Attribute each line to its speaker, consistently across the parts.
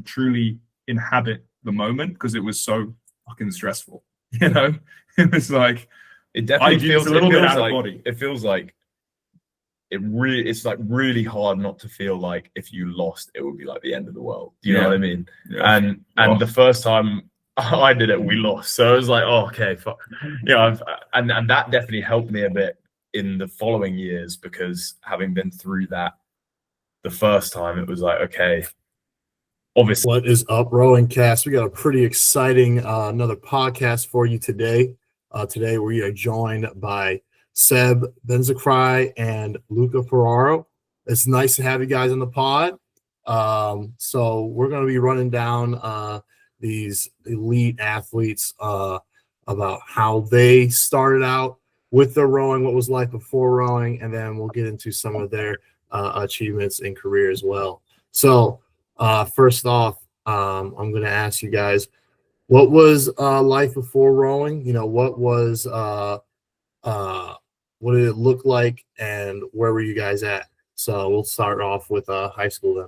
Speaker 1: truly inhabit the moment because it was so fucking stressful. You know, it was like
Speaker 2: it definitely feels
Speaker 1: a little bit out of body.
Speaker 2: It feels like it's like really hard not to feel like if you lost, it would be like the end of the world. Do you know what I mean? Yeah. And the first time I did it, we lost. So I was like, oh, okay, fuck. You know, and that definitely helped me a bit in the following years because having been through that the first time, it was like, okay, obviously.
Speaker 3: What is up, RowingCast? We got a pretty exciting another podcast for you today. Today we are joined by Seb Benzecry and Luca Ferraro. It's nice to have you guys on the pod. So we're going to be running down these elite athletes about how they started out with their rowing, what was life before rowing, and then we'll get into some of their achievements in career as well. So first off, I'm going to ask you guys, what was life before rowing? You know, what did it look like, and where were you guys at? So we'll start off with high school then.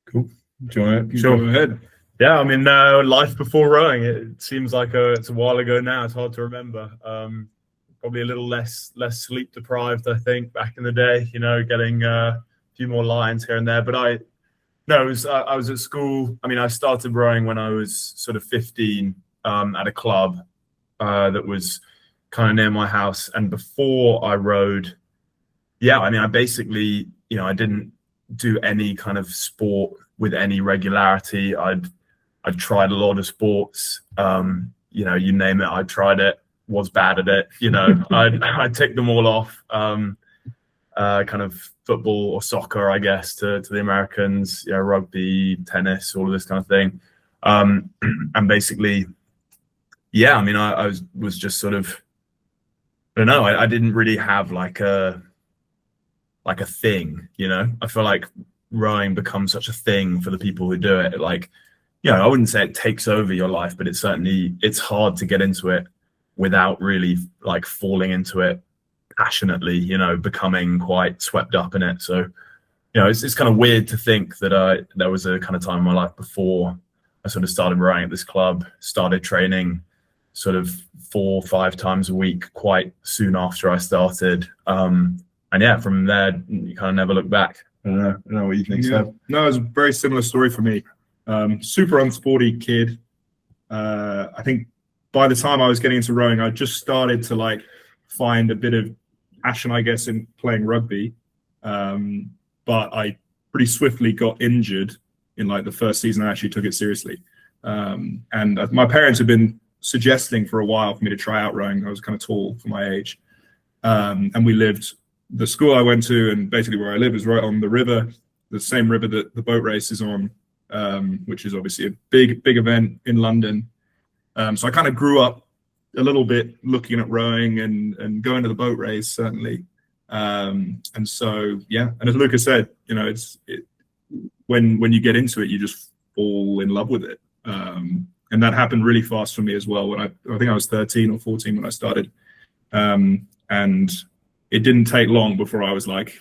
Speaker 1: Cool. Do you want to go ahead?
Speaker 2: Yeah, I mean, life before rowing, it seems like it's a while ago now. It's hard to remember. Probably a little less sleep deprived, I think, back in the day, you know, getting a few more lines here and there. But I was at school. I mean, I started rowing when I was sort of 15 at a club that was kind of near my house. And before I rowed, yeah, I mean, I basically, you know, I didn't do any kind of sport with any regularity. I'd tried a lot of sports, you know, you name it, I tried it, was bad at it, you know, I'd tick them all off, kind of football or soccer, I guess, to the Americans, you know, rugby, tennis, all of this kind of thing. And basically, yeah, I mean, I was just sort of, I don't know, I didn't really have like a thing, you know. I feel like rowing becomes such a thing for the people who do it. Like, you know, I wouldn't say it takes over your life, but it's hard to get into it without really like falling into it passionately, you know, becoming quite swept up in it. So, you know, it's kind of weird to think that there was a kind of time in my life before I sort of started rowing at this club, started training sort of 4 or 5 times a week quite soon after I started. And yeah, from there, you kind of never look back.
Speaker 1: I don't know what you think, Seb. No, it was a very similar story for me. Super unsporty kid. I think by the time I was getting into rowing, I just started to like find a bit of passion, I guess, in playing rugby. But I pretty swiftly got injured in like the first season I actually took it seriously. And my parents had been suggesting for a while for me to try out rowing. I was kind of tall for my age. And the school I went to and basically where I live is right on the river, the same river that the boat race is on, which is obviously a big event in London. So I kind of grew up a little bit looking at rowing and going to the boat race, certainly. And so, yeah, and as Luca said, you know, when you get into it, you just fall in love with it. And that happened really fast for me as well. When I think I was 13 or 14 when I started. And it didn't take long before I was like,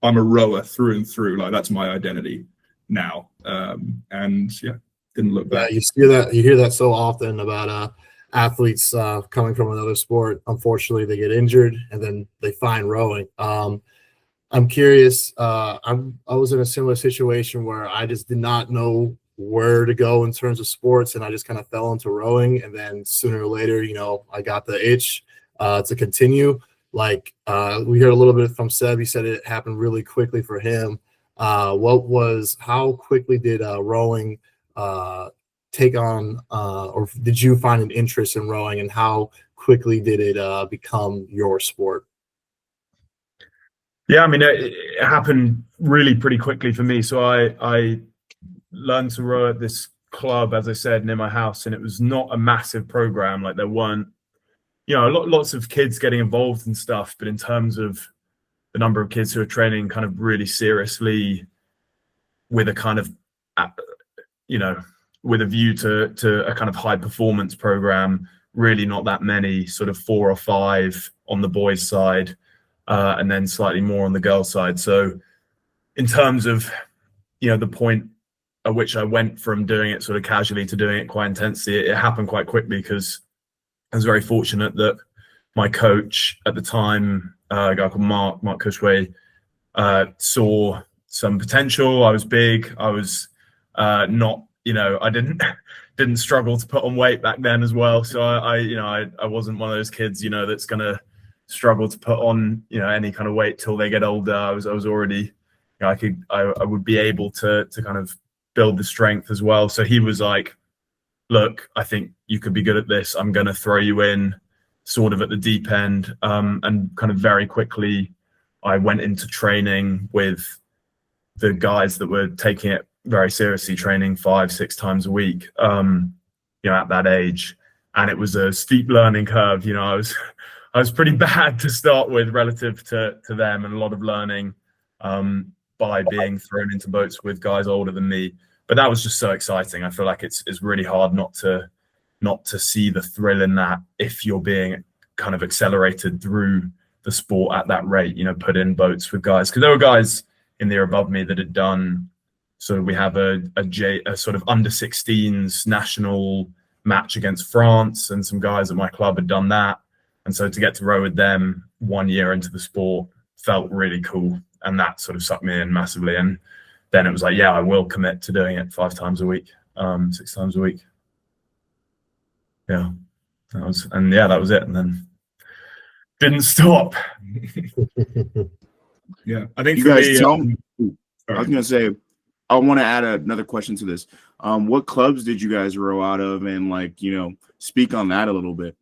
Speaker 1: I'm a rower through and through. Like, that's my identity now. And yeah, didn't look back.
Speaker 3: Yeah, you hear that so often about athletes coming from another sport. Unfortunately, they get injured and then they find rowing. I'm curious. I was in a similar situation where I just did not know where to go in terms of sports, and I just kind of fell into rowing. And then sooner or later, you know, I got the itch to continue. Like we heard a little bit from Seb. He said it happened really quickly for him. How quickly did rowing take on, or did you find an interest in rowing, and how quickly did it become your sport?
Speaker 2: Yeah, I mean, it happened really pretty quickly for me. So I learned to row at this club, as I said, near my house, and it was not a massive program. Like, there weren't, you know, lots of kids getting involved and stuff, but in terms of the number of kids who are training kind of really seriously with a kind of, you know, with a view to a kind of high performance program, really not that many, sort of 4 or 5 on the boys' side, and then slightly more on the girls' side. So in terms of, you know, the point which I went from doing it sort of casually to doing it quite intensely, it happened quite quickly because I was very fortunate that my coach at the time, a guy called Mark Cushway, saw some potential. I was big. I was not, I didn't struggle to put on weight back then as well. So I wasn't one of those kids, that's going to struggle to put on, any kind of weight till they get older. I was already, I would be able to kind of build the strength as well. So he was like, look, I think you could be good at this. I'm going to throw you in sort of at the deep end. And kind of very quickly, I went into training with the guys that were taking it very seriously, training 5-6 times a week, at that age. And it was a steep learning curve. I was pretty bad to start with relative to them, and a lot of learning by being thrown into boats with guys older than me. But that was just so exciting. I feel like it's really hard not to see the thrill in that if you're being kind of accelerated through the sport at that rate, put in boats with guys. Because there were guys in the year above me that had done, so we have a sort of under 16s national match against France, and some guys at my club had done that. And so to get to row with them 1 year into the sport felt really cool. And that sort of sucked me in massively. And then it was like, yeah, I will commit to doing it 5 times a week, 6 times a week. Yeah, that was it. And then didn't stop.
Speaker 1: Yeah, I think
Speaker 4: you guys tell me. I was gonna say, I want to add another question to this. What clubs did you guys row out of, and speak on that a little bit?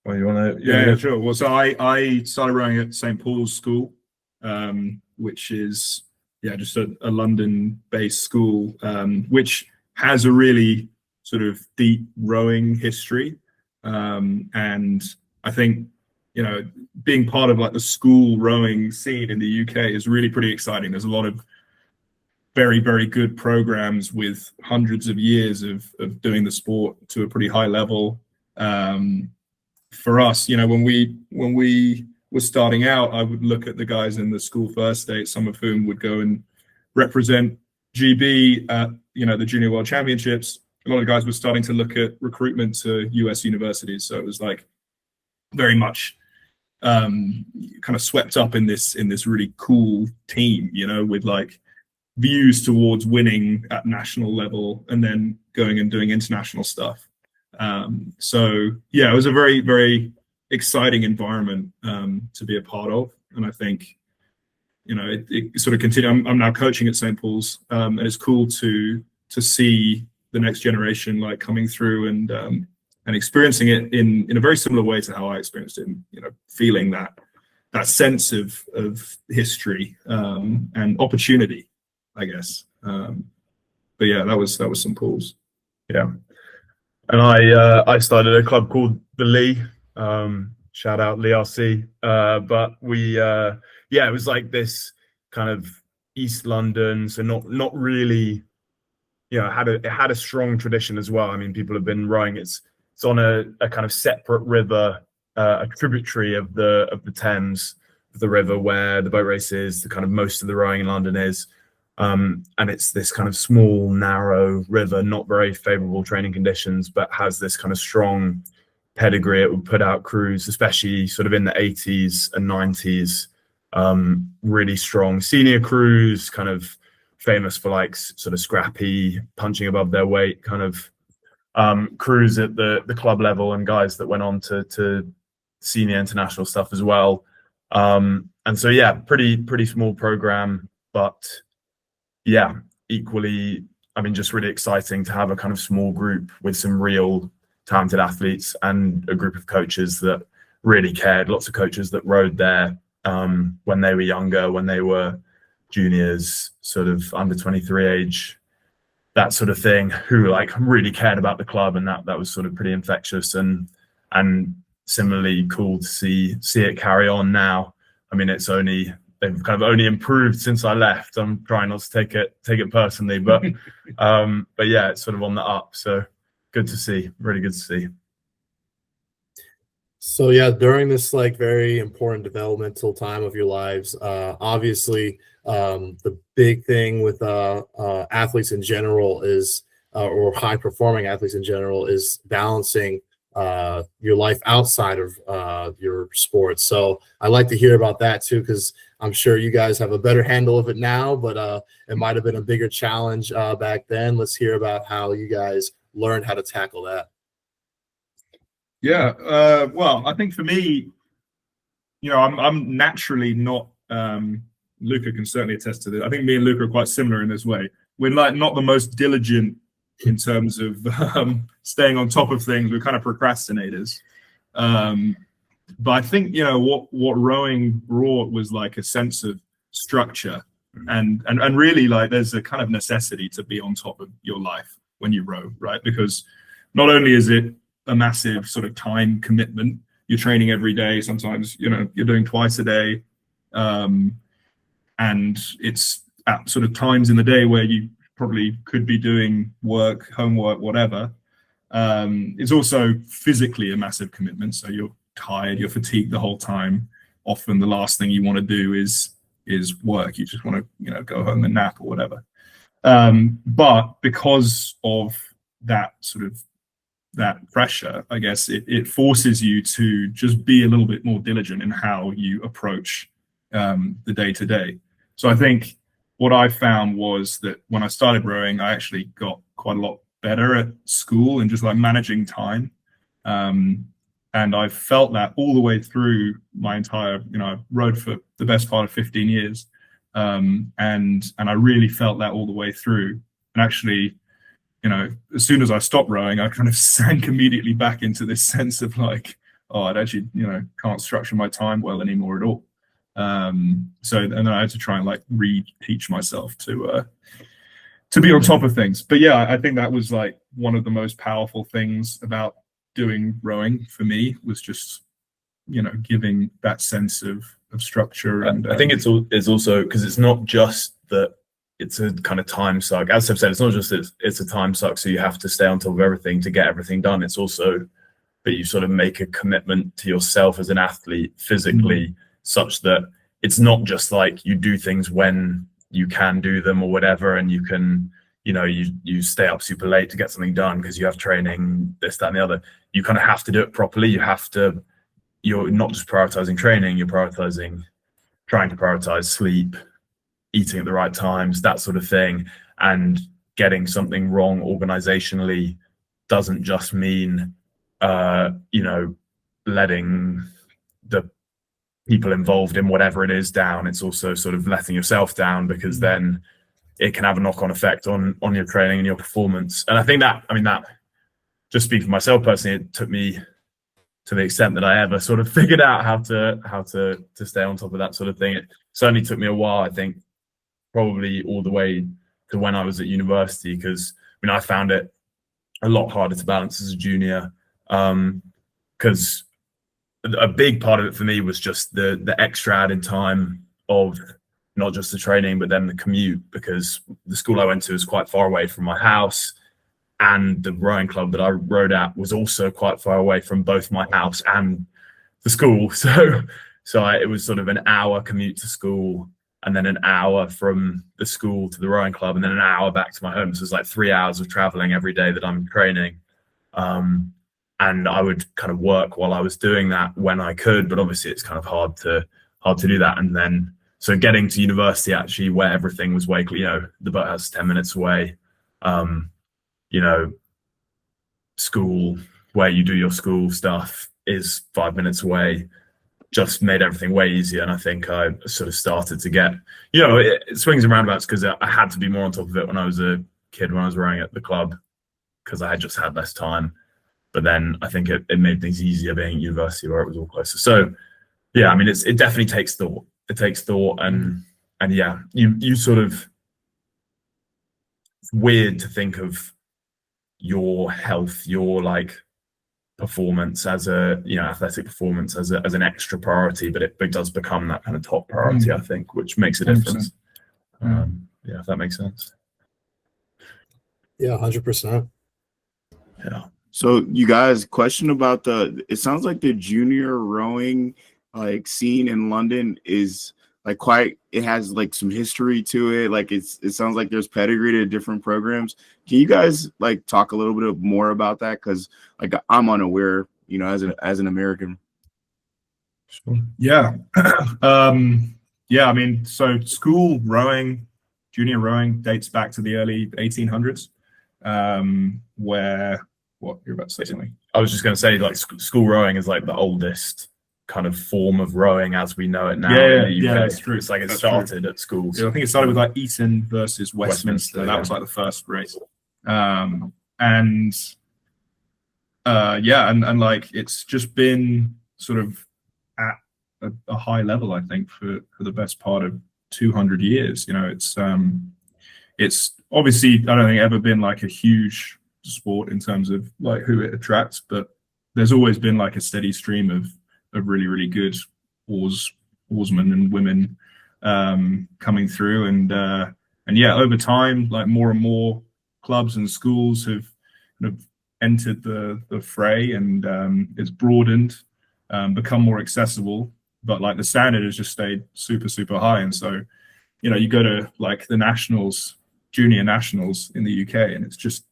Speaker 2: Well, you want to?
Speaker 1: Yeah, sure. Well, so I started rowing at St. Paul's School, which is just a London-based school, which has a really sort of deep rowing history, and I think being part of like the school rowing scene in the UK is really pretty exciting. There's a lot of very, very good programs with hundreds of years of doing the sport to a pretty high level. For us, when we were starting out, I would look at the guys in the school first state, some of whom would go and represent GB at the Junior World Championships. A lot of guys were starting to look at recruitment to US universities, so it was like very much kind of swept up in this really cool team, with like views towards winning at national level and then going and doing international stuff. So yeah, it was a very, very exciting environment to be a part of, and I think it sort of continued. I'm now coaching at St. Paul's, and it's cool to see the next generation like coming through and experiencing it in a very similar way to how I experienced it. Feeling that sense of history and opportunity, I guess. But yeah, that was St. Paul's.
Speaker 2: Yeah. And I started a club called the Lee. Shout out Lee RC. But we it was like this kind of East London, so not really. It had a strong tradition as well. I mean, people have been rowing. It's on a kind of separate river, a tributary of the Thames, the river where the boat race is. The kind of most of the rowing in London is. And it's this kind of small, narrow river, not very favorable training conditions, but has this kind of strong pedigree. It would put out crews, especially sort of in the 80s and 90s, really strong senior crews, kind of famous for like sort of scrappy, punching above their weight kind of crews at the club level, and guys that went on to senior international stuff as well. And so, yeah, pretty small program, but yeah, equally, I mean, just really exciting to have a kind of small group with some real talented athletes and a group of coaches that really cared. Lots of coaches that rowed there when they were younger, when they were juniors, sort of under 23 age, that sort of thing, who like really cared about the club, and that was sort of pretty infectious and similarly cool to see it carry on now. I mean, they've kind of only improved since I left. I'm trying not to take it personally, but yeah, it's sort of on the up. So good to see, really good to see.
Speaker 3: So yeah, during this like very important developmental time of your lives, obviously the big thing with athletes in general is, or high performing athletes in general, is balancing your life outside of your sports. So I like to hear about that too, because I'm sure you guys have a better handle of it now, but it might have been a bigger challenge back then. Let's hear about how you guys learned how to tackle that.
Speaker 1: Yeah, well, I think for me, I'm naturally not. Luca can certainly attest to this. I think me and Luca are quite similar in this way. We're like not the most diligent in terms of staying on top of things. We're kind of procrastinators. But I think what rowing brought was like a sense of structure, and really like there's a kind of necessity to be on top of your life when you row, right? Because not only is it a massive sort of time commitment, you're training every day. Sometimes you're doing twice a day, and it's at sort of times in the day where you probably could be doing work, homework, whatever. It's also physically a massive commitment. So you're tired, you're fatigued the whole time. Often the last thing you want to do is work. You just want to go home and nap or whatever. But because of that pressure, I guess it forces you to just be a little bit more diligent in how you approach the day to day. So I think what I found was that when I started rowing, I actually got quite a lot better at school and just like managing time. And I felt that all the way through my entire, I rowed for the best part of 15 years. And I really felt that all the way through. And actually, as soon as I stopped rowing, I kind of sank immediately back into this sense of like, oh, I actually, can't structure my time well anymore at all. And then I had to try and like re-teach myself to be on top of things. But yeah, I think that was like one of the most powerful things about doing rowing for me, was just, giving that sense of structure. And
Speaker 2: I think it's also because it's not just that it's a kind of time suck. As Seb said, it's not just that it's a time suck, so you have to stay on top of everything to get everything done. It's also that you sort of make a commitment to yourself as an athlete physically, such that it's not just like you do things when you can do them or whatever, and you can, you stay up super late to get something done because you have training, this, that, and the other. You kind of have to do it properly. You're not just prioritizing training, you're trying to prioritize sleep, eating at the right times, that sort of thing. And getting something wrong organizationally doesn't just mean, letting the people involved in whatever it is down. It's also sort of letting yourself down, because then it can have a knock-on effect on your training and your performance. And I think that just speaking for myself personally, it took me to the extent that I ever sort of figured out how to stay on top of that sort of thing. It certainly took me a while, I think, probably all the way to when I was at university, because I found it a lot harder to balance as a junior, because a big part of it for me was just the extra added time of not just the training, but then the commute, because the school I went to was quite far away from my house, and the rowing club that I rowed at was also quite far away from both my house and the school. So it was sort of an hour commute to school, and then an hour from the school to the rowing club, and then an hour back to my home. So it's like 3 hours of traveling every day that I'm training. And I would kind of work while I was doing that when I could, but obviously it's kind of hard to do that. And then, so getting to university, actually, where everything was way, the boathouse 10 minutes away, school where you do your school stuff is 5 minutes away, just made everything way easier. And I think I sort of started to get, it swings and roundabouts, because I had to be more on top of it when I was a kid, when I was rowing at the club, because I had just had less time. But then I think it made things easier being at university, where it was all closer. So yeah, it definitely takes thought. It takes thought, and yeah, you sort of, it's weird to think of your health, your like performance as a, athletic performance as an extra priority, but it does become that kind of top priority, I think, which makes a difference. Yeah, if that makes sense.
Speaker 3: Yeah, 100%.
Speaker 4: Yeah. So you guys, question about it sounds like the junior rowing like scene in London is it has like some history to it. Like it sounds like there's pedigree to different programs. Can you guys like talk a little bit more about that? Because like I'm unaware, as an American.
Speaker 1: Yeah. Yeah, I mean, so school rowing, junior rowing dates back to the early 1800s, where, what, you're about to say something?
Speaker 2: I was just going to say, like, school rowing is like the oldest kind of form of rowing as we know it now.
Speaker 1: Yeah, that's true.
Speaker 2: It's like it
Speaker 1: That's
Speaker 2: started at schools.
Speaker 1: Yeah, I think it started with like Eton versus Westminster. That was like the first race. And like it's just been sort of at a high level, I think, for the best part of 200 years. It's obviously, I don't think, ever been like a huge sport in terms of like who it attracts, but there's always been like a steady stream of really, really good oarsmen and women coming through. And yeah, over time, like more and more clubs and schools have kind of entered the fray, and it's broadened, become more accessible, but like the standard has just stayed super, super high. And so, you go to like the nationals, junior nationals in the UK, and it's just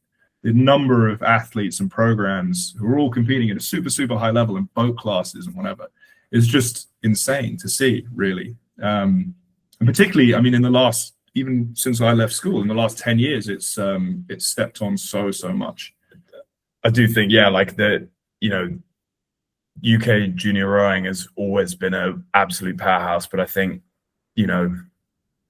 Speaker 1: the number of athletes and programs who are all competing at a super, super high level in boat classes and whatever is just insane to see, really. And particularly, I mean, in the last, even since I left school, in the last 10 years, it's stepped on so much.
Speaker 2: I do think, yeah, like UK junior rowing has always been an absolute powerhouse, but I think,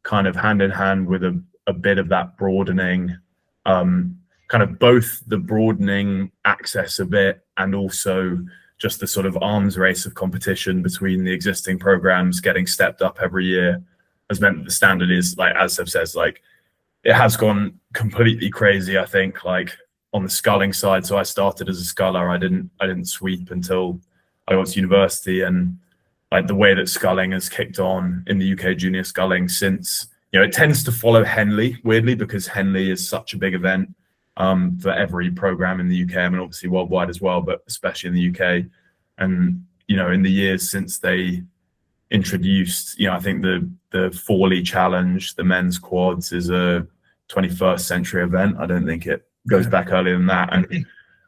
Speaker 2: kind of hand in hand with a bit of that broadening, kind of both the broadening access a bit and also just the sort of arms race of competition between the existing programs getting stepped up every year has meant that the standard is, like, as Seb says, like it has gone completely crazy, I think, like on the sculling side. So I started as a sculler. I didn't sweep until I got to university, and like the way that sculling has kicked on in the UK junior sculling since, it tends to follow Henley, weirdly, because Henley is such a big event for every program in the UK. I mean, obviously worldwide as well, but especially in the UK. And, in the years since they introduced, I think the Forley Challenge, the men's quads, is a 21st century event. I don't think it goes back earlier than that.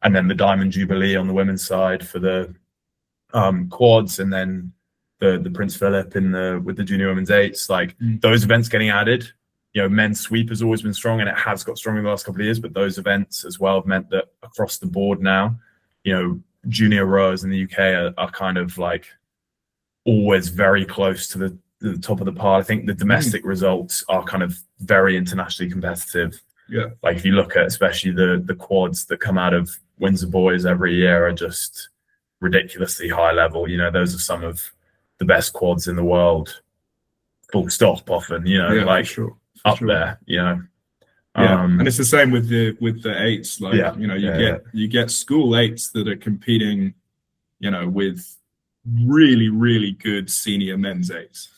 Speaker 2: And then the Diamond Jubilee on the women's side for the quads, and then the Prince Philip with the junior women's eights, like those events getting added. Men's sweep has always been strong, and it has got stronger in the last couple of years, but those events as well have meant that across the board now, junior rowers in the UK are kind of like always very close to the top of the pile. I think the domestic results are kind of very internationally competitive.
Speaker 1: Yeah.
Speaker 2: Like if you look at especially the quads that come out of Windsor Boys every year are just ridiculously high level. Those are some of the best quads in the world, full stop, often, like for sure. Up there,
Speaker 1: and it's the same with the eights. Like, you get school eights that are competing, with really, really good senior men's eights,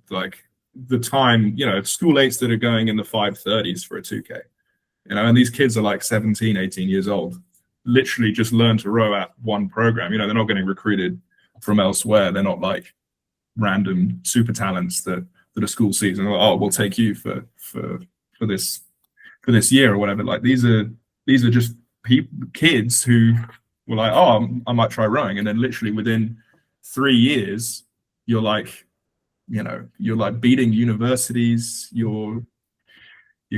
Speaker 1: like the time, school eights that are going in the 5:30s for a 2K, and these kids are like 17, 18 years old, literally just learn to row at one program. They're not getting recruited from elsewhere. They're not like random super talents that a school sees and we'll take you for this year or whatever. Like these are just kids who were like, I might try rowing, and then literally within 3 years you're like beating universities. You're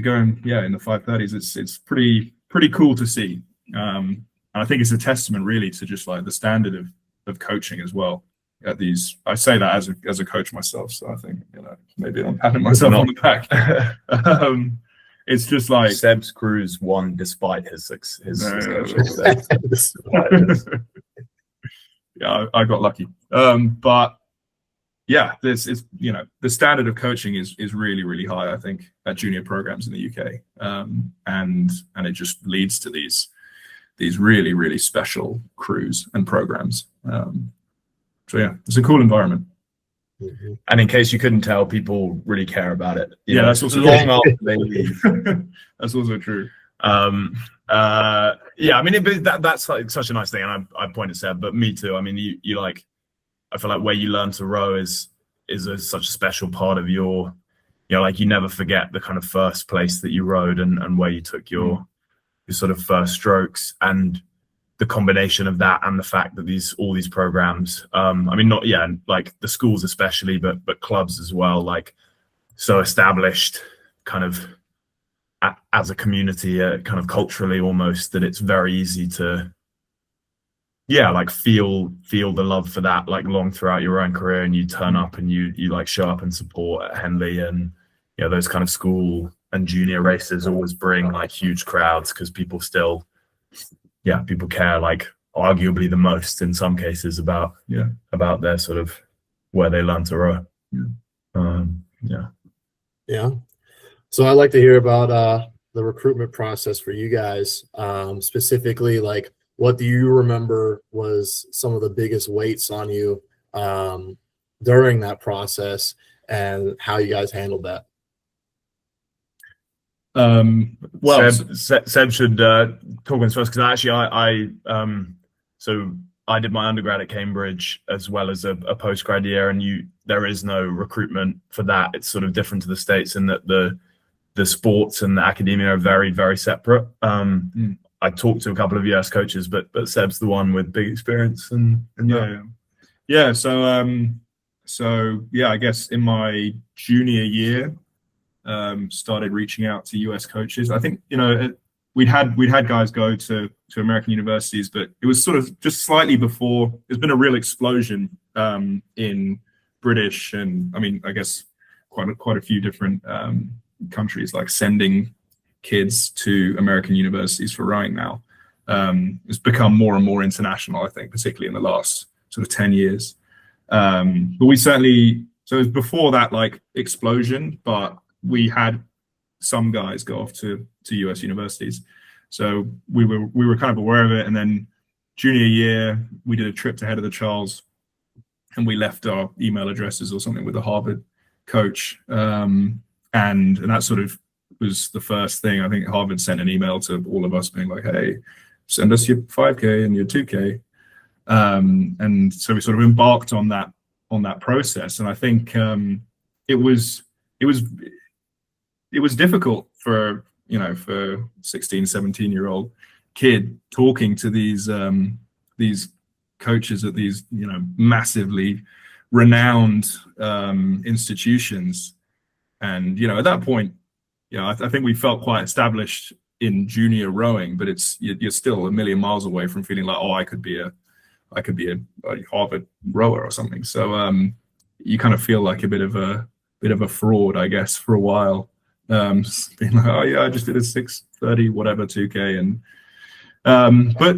Speaker 1: going in the 5:30s. It's pretty cool to see. And I think it's a testament really to just like the standard of coaching as well at these. I say that as a coach myself, so I think maybe I'm patting myself on the back. It's just like
Speaker 2: Seb's crews won despite his coaching.
Speaker 1: Yeah, I got lucky. But yeah, this is the standard of coaching is really, really high, I think, at junior programs in the UK, and it just leads to these really, really special crews and programs. So yeah, it's a cool environment.
Speaker 2: And in case you couldn't tell, people really care about it.
Speaker 1: That's also
Speaker 2: long after they leave.
Speaker 1: That's also true.
Speaker 2: I mean, that's like such a nice thing, and I point to Seb, but me too. I mean, you like, I feel like where you learn to row is is such a special part of your, like you never forget the kind of first place that you rode and where you took your sort of first strokes, and the combination of that and the fact that all these programs, I mean, like the schools especially, but clubs as well, like so established kind of as a community, kind of culturally almost, that it's very easy to like feel the love for that like long throughout your own career, and you turn up and you like show up and support at Henley, and those kind of school and junior races always bring like huge crowds because people still people care like arguably the most in some cases about their sort of where they learn to row.
Speaker 3: So I'd like to hear about the recruitment process for you guys, specifically like what do you remember was some of the biggest weights on you during that process, and how you guys handled that?
Speaker 2: Well, Seb should talk on this first, because actually I did my undergrad at Cambridge as well as a postgrad year, and there is no recruitment for that. It's sort of different to the States in that the sports and the academia are very, very separate. I talked to a couple of US coaches, but Seb's the one with big experience.
Speaker 1: So I guess in my junior year, started reaching out to US coaches. I think we'd had guys go to American universities, but it was sort of just slightly before. There's been a real explosion in British, and I mean, I guess quite a few different countries like sending kids to American universities for rowing now. It's become more and more international, I think, particularly in the last sort of 10 years. But we certainly, so it was before that like explosion, but we had some guys go off to US universities. So we were kind of aware of it. And then junior year, we did a trip to Head of the Charles, and we left our email addresses or something with a Harvard coach. And that sort of was the first thing. I think Harvard sent an email to all of us being like, hey, send us your 5K and your 2K. And so we sort of embarked on that process. And I think it was difficult for 16, 17-year-old kid talking to these coaches at these massively renowned institutions. And at that point, I think we felt quite established in junior rowing, but you're still a million miles away from feeling like, I could be a Harvard rower or something. So you kind of feel like a bit of a fraud, I guess, for a while. Being like, I just did a 6:30 whatever 2K, and but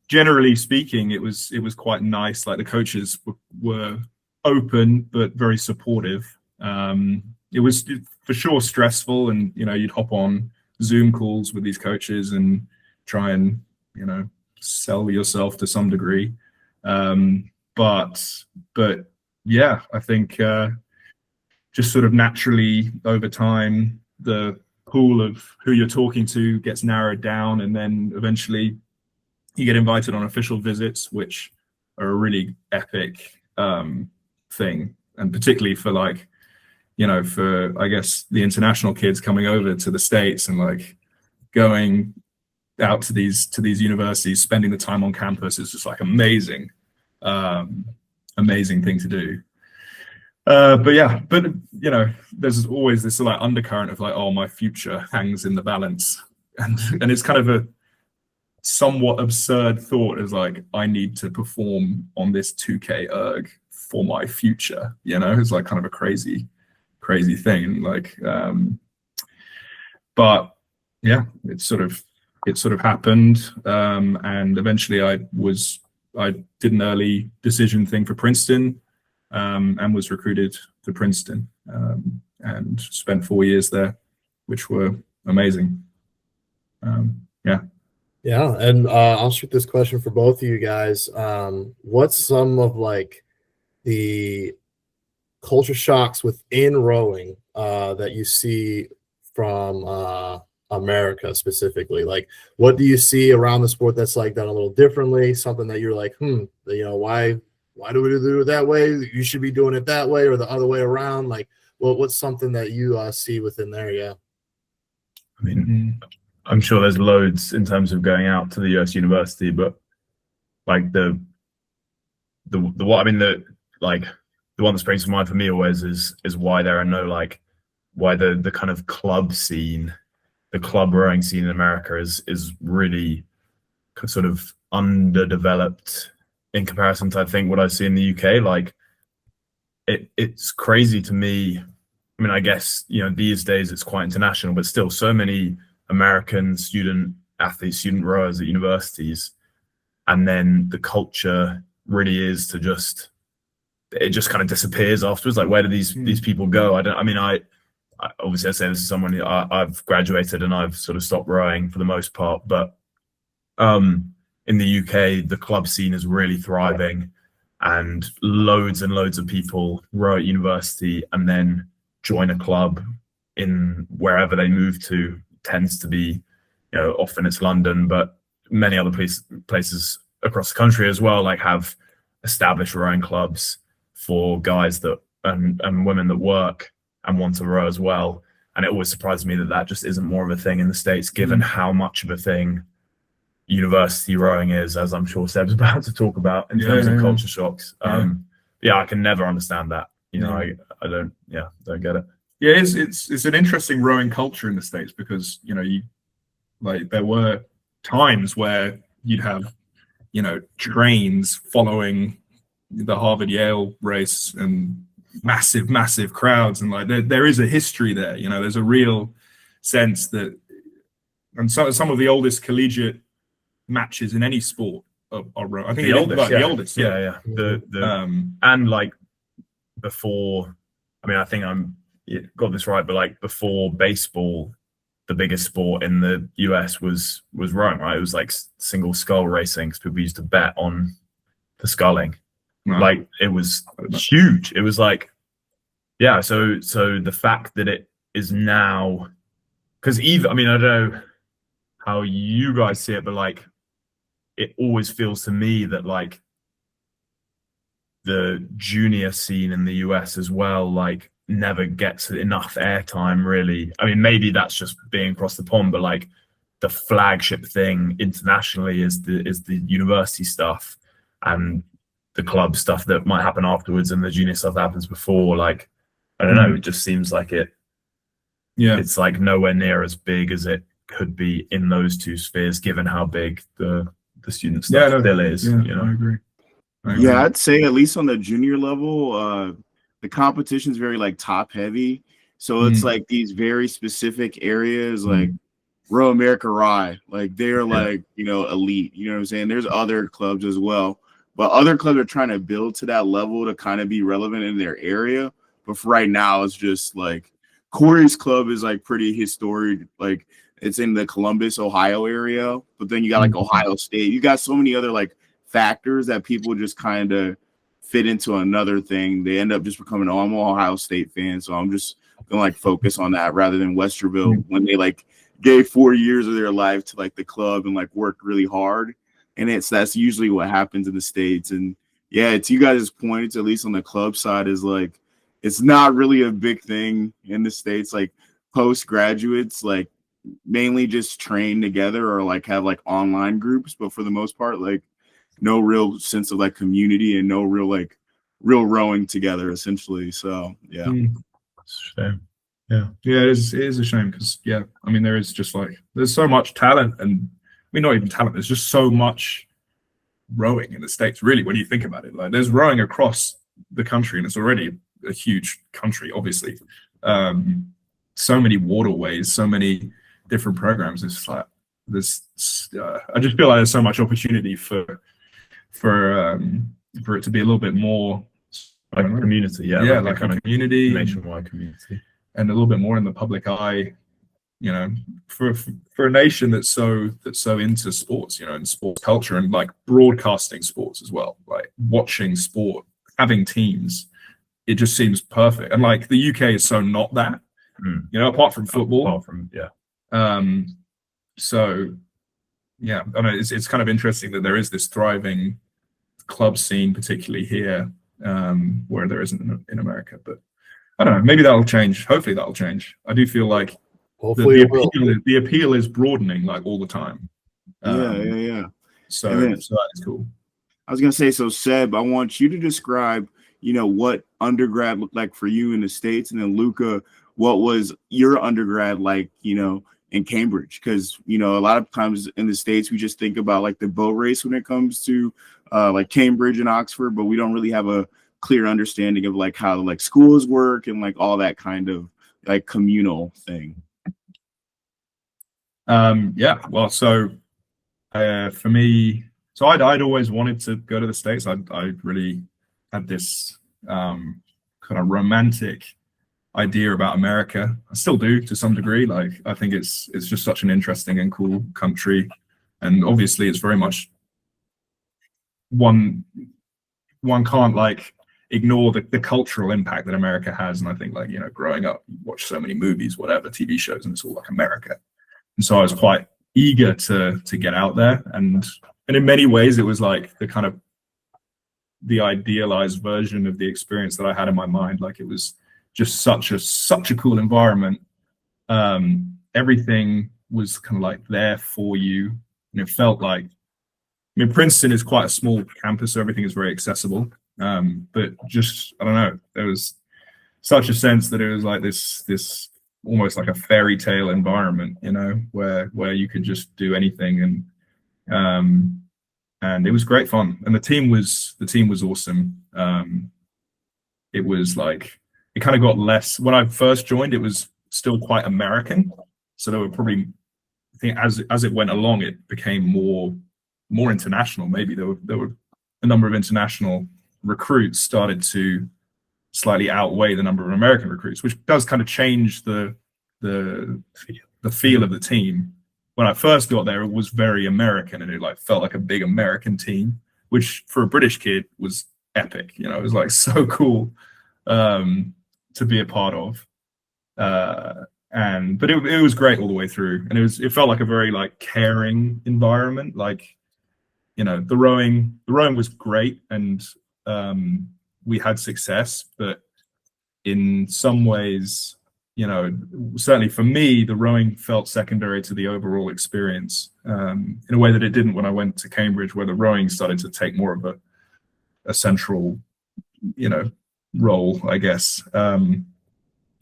Speaker 1: generally speaking, it was quite nice. Like the coaches were open but very supportive. It was for sure stressful, and you'd hop on Zoom calls with these coaches and try and sell yourself to some degree. But yeah, I think just sort of naturally over time, the pool of who you're talking to gets narrowed down, and then eventually you get invited on official visits, which are a really epic thing, and particularly for like for I guess the international kids coming over to the States and like going out to these universities, spending the time on campus is just like amazing thing to do. But there's always this like undercurrent of like, my future hangs in the balance, and it's kind of a somewhat absurd thought, is like, I need to perform on this 2K erg for my future. It's like kind of a crazy thing. Like, but yeah, it sort of happened, and eventually I did an early decision thing for Princeton. And was recruited to Princeton, and spent 4 years there, which were amazing.
Speaker 3: Yeah, and I'll shoot this question for both of you guys. What's some of like the culture shocks within rowing that you see from America specifically? Like, what do you see around the sport that's like done a little differently? Something that you're like, why do we do it that way? You should be doing it that way or the other way around. Like, what's something that you see within there? Yeah.
Speaker 2: I mean, I'm sure there's loads in terms of going out to the US university, but like the one that springs to mind for me always is why there are no why the kind of club scene, the club rowing scene in America is really sort of underdeveloped in comparison to, I think, what I see in the UK. Like it's crazy to me. I mean, I guess, these days it's quite international, but still so many American student athletes, student rowers at universities. And then the culture really is to it just kind of disappears afterwards. Like, where do these people go? I obviously I say this as someone I've graduated and I've sort of stopped rowing for the most part, but in the UK, the club scene is really thriving, and loads of people row at university and then join a club in wherever they move to. Tends to be, often it's London, but many other places across the country as well, like, have established rowing clubs for guys that and women that work and want to row as well. And it always surprises me that just isn't more of a thing in the States, given how much of a thing university rowing is, as I'm sure Seb's about to talk about, in terms of culture shocks. I can never understand that. I don't get it.
Speaker 1: Yeah, it's an interesting rowing culture in the States because, there were times where you'd have, trains following the Harvard-Yale race and massive crowds. And there is a history there, there's a real sense that, and some of the oldest collegiate matches in any sport are rowing. I think
Speaker 2: the oldest.
Speaker 1: Yeah.
Speaker 2: And before, I think I'm got this right, but before baseball, the biggest sport in the US was rowing, right? It was single scull racing, because people used to bet on the sculling. Right. It was huge. It was so the fact that it is now, because I don't know how you guys see it, but it always feels to me that the junior scene in the US as well, never gets enough airtime, really. Maybe that's just being across the pond, but the flagship thing internationally is the university stuff, and the club stuff that might happen afterwards, and the junior stuff that happens before. I don't know, it just seems like it's nowhere near as big as it could be in those two spheres, given how big the student stuff still is.
Speaker 1: I agree.
Speaker 4: Yeah, I'd say at least on the junior level, the competition is very top heavy. So it's these very specific areas, like Row America Rye, they're elite. You know what I'm saying? There's other clubs as well, but other clubs are trying to build to that level to kind of be relevant in their area. But for right now, it's just Cory's club is pretty historic. It's in the Columbus, Ohio area, but then you got Ohio State. You got so many other factors that people just kind of fit into another thing. They end up just becoming, I'm an Ohio State fan, so I'm just gonna focus on that rather than Westerville when they gave 4 years of their life to the club and worked really hard. And that's usually what happens in the States. And yeah, to you guys' points, at least on the club side, is it's not really a big thing in the States. Postgraduates mainly just train together or have online groups, but for the most part, no real sense of community and no real real rowing together, essentially. So yeah.
Speaker 2: It's a shame. Yeah,
Speaker 1: it is a shame, because there is just there's so much talent, and not even talent, there's just so much rowing in the States, really, when you think about it. There's rowing across the country, and it's already a huge country, obviously. So many waterways, so many different programs. It's this I just feel there's so much opportunity for it to be a little bit more
Speaker 2: a community,
Speaker 1: a community,
Speaker 2: nationwide community,
Speaker 1: and a little bit more in the public eye. For a nation that's so into sports, and sports culture, and broadcasting sports as well, watching sport, having teams, it just seems perfect. And the UK is so not that, apart from football. So yeah, I know it's kind of interesting that there is this thriving club scene, particularly here, where there isn't in America. But I don't know, maybe that'll change. Hopefully that'll change. I do feel like
Speaker 3: Hopefully
Speaker 1: the appeal is broadening like all the time.
Speaker 4: Yeah.
Speaker 1: So that is cool.
Speaker 4: I was gonna say, so Seb, I want you to describe, what undergrad looked like for you in the States, and then Luca, what was your undergrad like, in Cambridge? Because a lot of times in the States we just think about like the boat race when it comes to like Cambridge and Oxford, but we don't really have a clear understanding of like how like schools work and like all that kind of like communal thing.
Speaker 1: Well, so for me, so I'd always wanted to go to the States. I really had this kind of romantic idea about America. I still do to some degree. Like, I think it's just such an interesting and cool country, and obviously it's very much one can't like ignore the cultural impact that America has. And I think, like, growing up, you watch so many movies, whatever, TV shows, and it's all like America. And so I was quite eager to get out there, and in many ways it was like the kind of the idealized version of the experience that I had in my mind. Like, it was just such a cool environment. Everything was kind of like there for you, and it felt like, Princeton is quite a small campus, so everything is very accessible. But just, I don't know, there was such a sense that it was like this almost like a fairy tale environment, where you could just do anything, and it was great fun. And the team was awesome. It was like, it kind of got less, when I first joined, it was still quite American. So there were probably, I think as it went along, it became more international. Maybe there were a number of international recruits started to slightly outweigh the number of American recruits, which does kind of change the feel of the team. When I first got there, it was very American, and it like felt like a big American team, which for a British kid was epic. It was like so cool to be a part of. But it was great all the way through, and it felt like a very like caring environment. Like, the rowing was great, and we had success, but in some ways, certainly for me, the rowing felt secondary to the overall experience, in a way that it didn't when I went to Cambridge, where the rowing started to take more of a central, role, I guess. And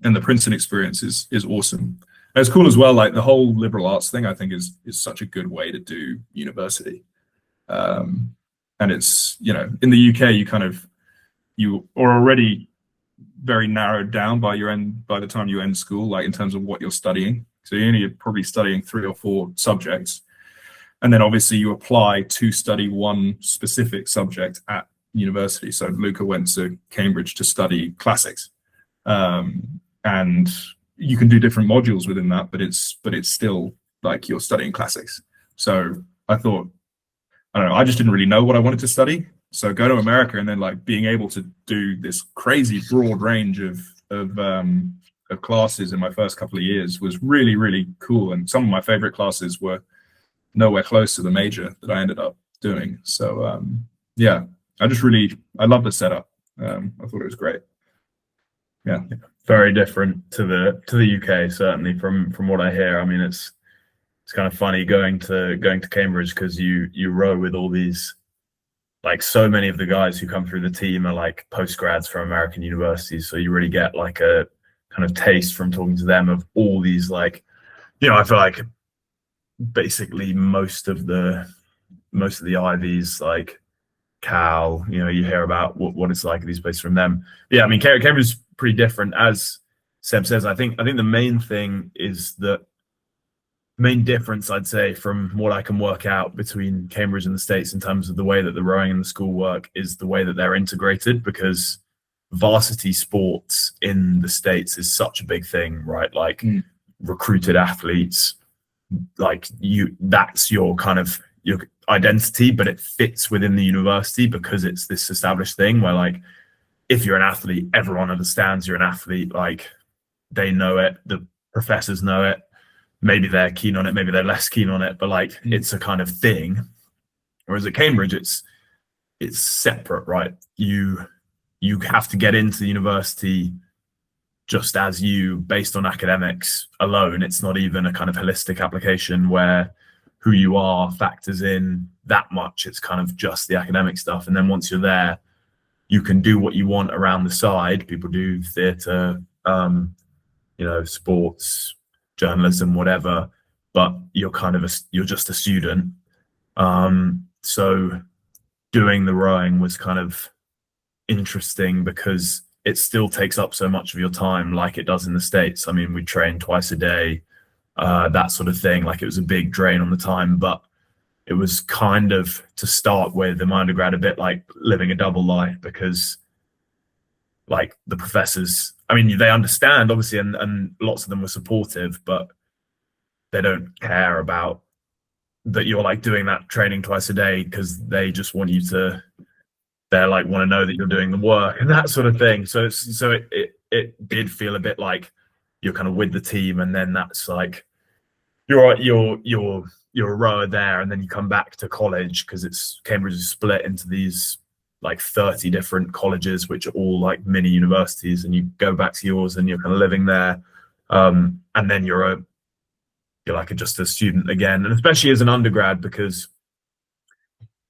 Speaker 1: the Princeton experience is awesome. And it's cool as well. Like, the whole liberal arts thing, I think is such a good way to do university. And it's, in the UK, you are already very narrowed down by the time you end school, like in terms of what you're studying. So you're only probably studying 3 or 4 subjects. And then obviously you apply to study one specific subject at university. So Luca went to Cambridge to study classics. And you can do different modules within that, but it's still like you're studying classics. So I thought, I don't know, I just didn't really know what I wanted to study. So go to America, and then like being able to do this crazy broad range of classes in my first couple of years was really, really cool. And some of my favorite classes were nowhere close to the major that I ended up doing. So I love the setup. I thought it was great. Yeah.
Speaker 2: Very different to the UK, certainly from what I hear. I mean, it's kind of funny going to Cambridge, because you row with all these, like, so many of the guys who come through the team are like postgrads from American universities. So you really get like a kind of taste from talking to them of all these, like, I feel like basically most of the Ivies, like Cal, you hear about what it's like at these places from them. Yeah, I mean, Cambridge is pretty different, as Seb says. I think the main thing is that main difference, I'd say, from what I can work out between Cambridge and the States in terms of the way that the rowing and the school work is the way that they're integrated, because varsity sports in the States is such a big thing, right? Like recruited athletes, like that's your kind of your identity, but it fits within the university because it's this established thing where, like, if you're an athlete, everyone understands you're an athlete. Like, they know it, the professors know it. Maybe they're keen on it, maybe they're less keen on it, but like it's a kind of thing. Whereas at Cambridge, it's it's separate, right? You have to get into the university just as you, based on academics alone. It's not even a kind of holistic application where who you are factors in that much. It's kind of just the academic stuff. And then once you're there, you can do what you want around the side. People do theatre, sports, journalism, whatever, but you're you're just a student. So doing the rowing was kind of interesting because it still takes up so much of your time, like it does in the States. I mean, we train twice a day, that sort of thing. Like, it was a big drain on the time, but it was kind of, to start with, in my undergrad, a bit like living a double life, because like the professors, I mean, they understand obviously, and lots of them were supportive, but they don't care about that you're like doing that training twice a day, because they just want you to, they're like, want to know that you're doing the work and that sort of thing. So it did feel a bit like you're kind of with the team, and then that's like you're a rower there, and then you come back to college, because Cambridge is split into these like 30 different colleges, which are all like mini universities, and you go back to yours and you're kind of living there, and then you're like just a student again. And especially as an undergrad, because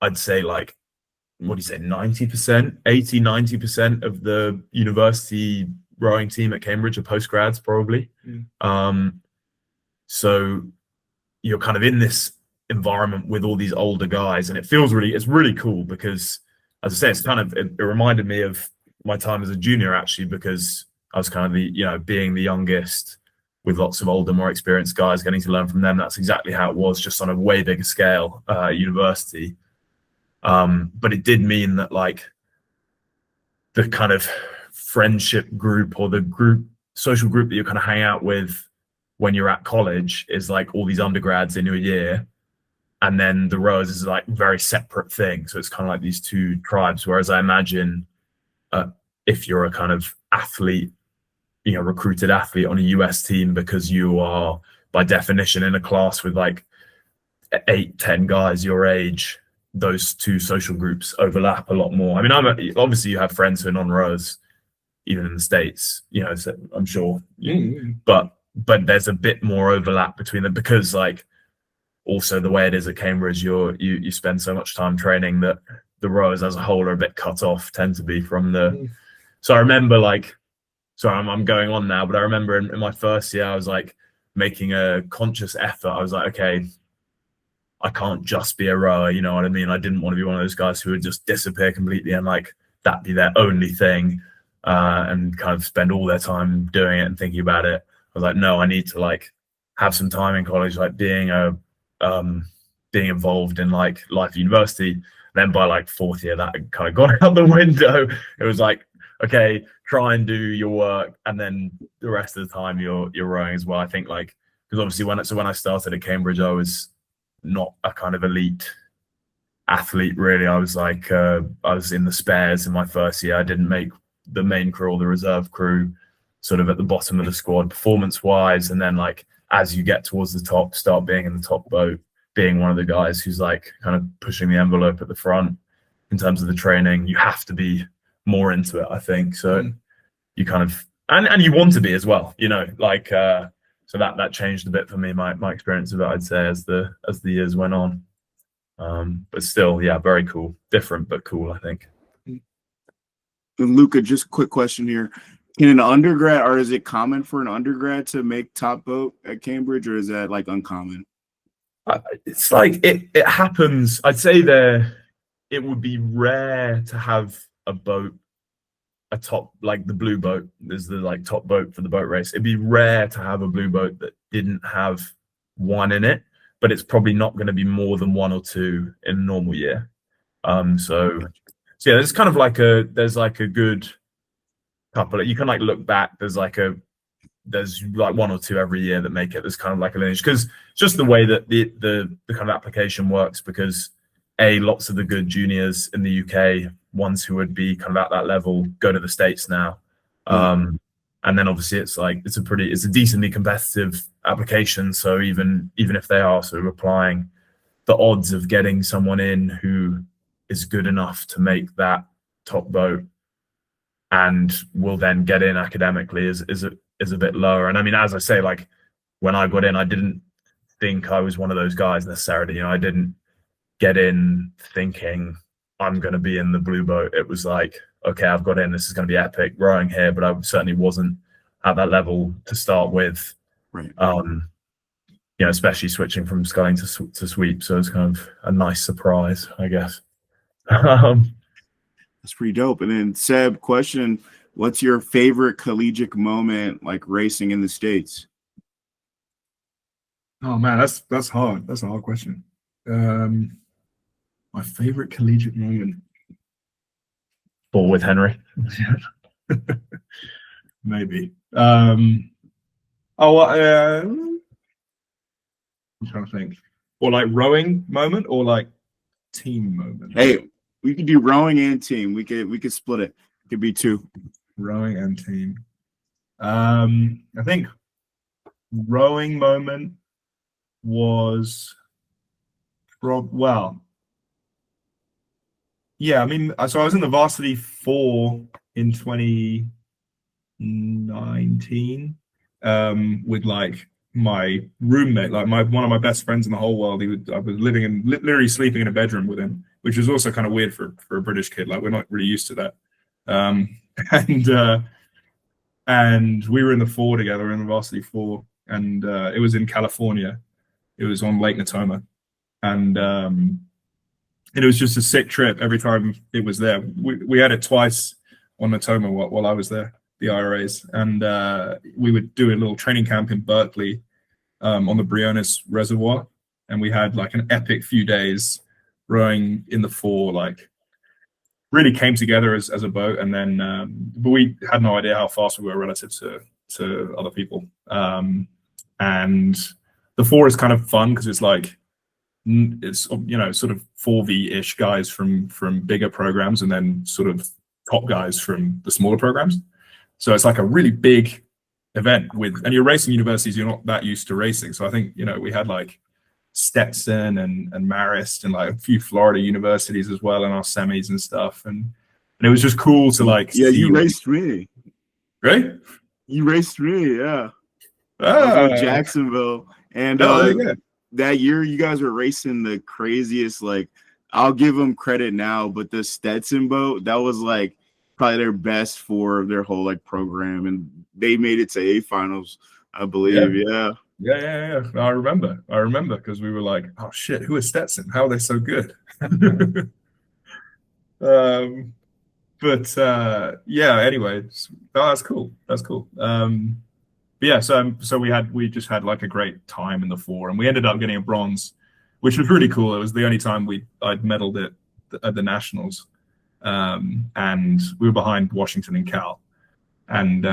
Speaker 2: I'd say like, what do you say, 90% of the university rowing team at Cambridge are postgrads, probably. So you're kind of in this environment with all these older guys, and it's really cool, because, as I say, it reminded me of my time as a junior, actually, because I was kind of being the youngest with lots of older, more experienced guys, getting to learn from them. That's exactly how it was, just on a way bigger scale at university. But it did mean that like the kind of friendship group, or the social group that you kind of hang out with when you're at college, is like all these undergrads in your year, and then the rowers is like very separate thing. So it's kind of like these two tribes. Whereas I imagine if you're a kind of athlete, recruited athlete on a US team, because you are by definition in a class with like 8-10 guys your age, those two social groups overlap a lot more. I mean, obviously you have friends who are non-rowers, even in the States, so I'm sure, but there's a bit more overlap between them, because like also the way it is at Cambridge, you spend so much time training that the rowers as a whole are a bit cut off, tend to be from the. So I remember like, sorry, I'm going on now, but I remember in my first year, I was like making a conscious effort. I was like, okay, I can't just be a rower, you know what I mean? I didn't want to be one of those guys who would just disappear completely and like that be their only thing, and kind of spend all their time doing it and thinking about it. I was like, no, I need to like have some time in college, like being involved in like life at university. And then by like fourth year, that had kind of gone out the window. It was like, okay, try and do your work, and then the rest of the time you're rowing as well. I think like, because obviously when I started at Cambridge, I was not a kind of elite athlete really. I was like I was in the spares in my first year. I didn't make the main crew or the reserve crew, sort of at the bottom of the squad performance wise, and then like as you get towards the top, start being in the top boat, being one of the guys who's like kind of pushing the envelope at the front in terms of the training. You have to be more into it, I think. So you kind of and you want to be as well, like so that changed a bit for me, my experience of it, I'd say, as the years went on. But still, yeah, very cool. Different but cool, I think.
Speaker 4: Luca, just a quick question here. In an undergrad, or is it common for an undergrad to make top boat at Cambridge, or is that like uncommon?
Speaker 2: It's like it happens. I'd say it would be rare to have a boat, a top, like the blue boat is the like top boat for the boat race. It'd be rare to have a blue boat that didn't have one in it, but it's probably not going to be more than one or two in a normal year. So yeah, there's kind of like a good couple. You can like look back. There's like one or two every year that make it. There's kind of like a lineage, because just the way that the kind of application works, because lots of the good juniors in the UK, ones who would be kind of at that level, go to the States now. And then obviously it's a decently competitive application. So even if they are sort of applying, the odds of getting someone in who is good enough to make that top boat and will then get in academically is a bit lower. And I mean, as I say, like when I got in, I didn't think I was one of those guys necessarily. I didn't get in thinking I'm going to be in the blue boat. It was like, okay, I've got in, this is going to be epic rowing here, but I certainly wasn't at that level to start with.
Speaker 4: Right.
Speaker 2: Especially switching from sculling to sweep. So it's kind of a nice surprise, I guess. That's
Speaker 4: pretty dope. And then Seb, question, what's your favorite collegiate moment like racing in the States?
Speaker 1: Oh man, that's hard. That's a hard question. My favorite collegiate moment.
Speaker 2: Ball with Henry.
Speaker 1: Maybe. I'm trying to think. Or like rowing moment or like team moment.
Speaker 4: Hey, we could do rowing and team. We could split it. It could be two.
Speaker 1: Rowing and team. I think rowing moment was yeah, I mean, so I was in the varsity 4 in 2019 with like my roommate, like one of my best friends in the whole world. I was literally sleeping in a bedroom with him, which was also kind of weird for a British kid. Like we're not really used to that. And we were in the 4 together, in the varsity 4, and it was in California. It was on Lake Natoma, and it was just a sick trip every time it was there. We had it twice on Natoma while I was there, the IRAs, and we would do a little training camp in Berkeley on the Briones Reservoir, and we had like an epic few days rowing in the 4, like really came together as a boat. And then but we had no idea how fast we were relative to other people. And the 4 is kind of fun because it's like it's sort of 4v-ish guys from bigger programs and then sort of top guys from the smaller programs. So it's like a really big event and you're racing universities, you're not that used to racing. So I think, we had like Stetson and Marist and like a few Florida universities as well in our semis and stuff. And it was just cool to like
Speaker 4: you raced me.
Speaker 1: Right?
Speaker 4: You raced me, yeah.
Speaker 1: I
Speaker 4: was in Jacksonville. And that year you guys were racing the craziest, like I'll give them credit now, but the Stetson boat, that was like probably their best for their whole like program, and they made it to A finals, I believe. Yeah.
Speaker 1: I remember because we were like, oh shit, who is Stetson? How are they so good? Anyway, that's cool. But yeah, so we just had like a great time in the 4, and we ended up getting a bronze, which was really cool. It was the only time I'd medaled it at the nationals, and we were behind Washington and Cal, and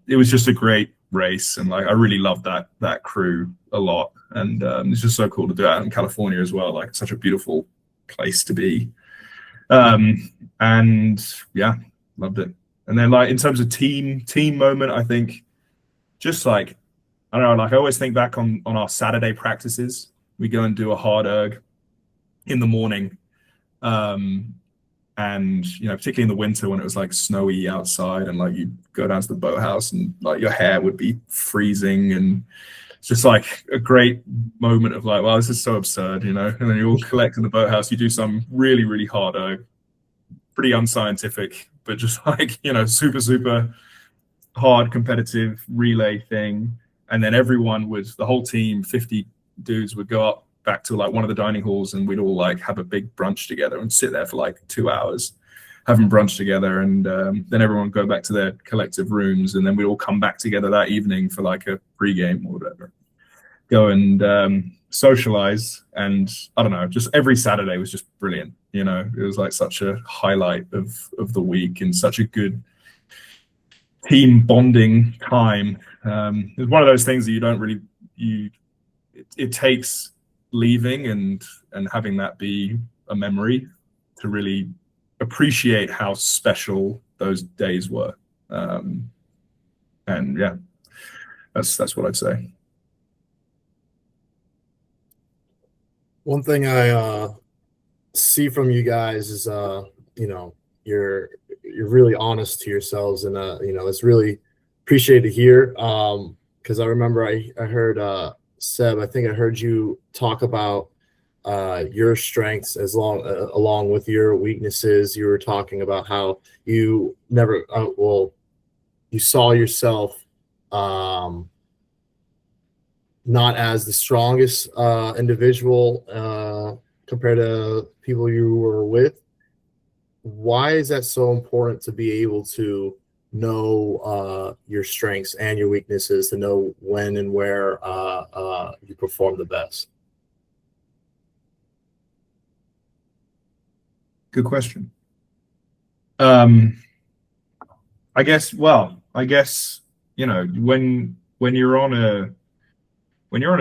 Speaker 1: it was just a great race, and like I really loved that crew a lot, and it's just so cool to do that in California as well. Like it's such a beautiful place to be, and yeah, loved it. And then like in terms of team moment, I think. Just like, I don't know, like I always think back on our Saturday practices. We go and do a hard erg in the morning. And, particularly in the winter when it was like snowy outside and like you go down to the boathouse and like your hair would be freezing. And it's just like a great moment of like, wow, this is so absurd, And then you all collect in the boathouse. You do some really, really hard erg, pretty unscientific, but just like, super, super hard competitive relay thing, and then the whole team, 50 dudes, would go up back to like one of the dining halls, and we'd all like have a big brunch together and sit there for like 2 hours having brunch together, and then everyone would go back to their collective rooms, and then we'd all come back together that evening for like a pregame or whatever, go and socialize. And I don't know, just every Saturday was just brilliant. It was like such a highlight of the week and such a good team bonding time. It's one of those things that you don't really it takes leaving and having that be a memory to really appreciate how special those days were. And yeah, that's what I'd say.
Speaker 3: One thing I see from you guys is, you know, you're really honest to yourselves, and you know, it's really appreciated to hear. Because I remember I heard Seb, I think I heard you talk about your strengths along with your weaknesses. You were talking about how you never you saw yourself not as the strongest individual compared to people you were with. Why is that so important to be able to know your strengths and your weaknesses, to know when and where you perform the best?
Speaker 1: Good question. I guess, you know, when you're on a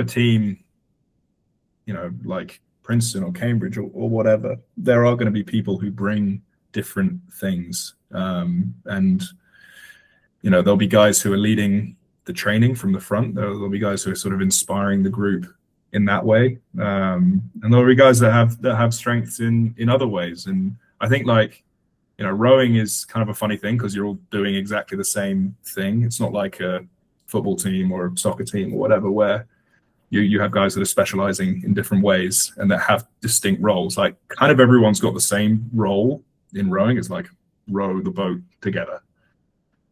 Speaker 1: team, you know, like Princeton or Cambridge or whatever, there are going to be people who bring different things. And, you know, there'll be guys who are leading the training from the front. There'll be guys who are sort of inspiring the group in that way. And there'll be guys that have strengths in other ways. And I think, like, you know, rowing is kind of a funny thing because you're all doing exactly the same thing. It's not like a football team or a soccer team or whatever, where you have guys that are specializing in different ways and that have distinct roles. Like, kind of everyone's got the same role in rowing. It's like row the boat together.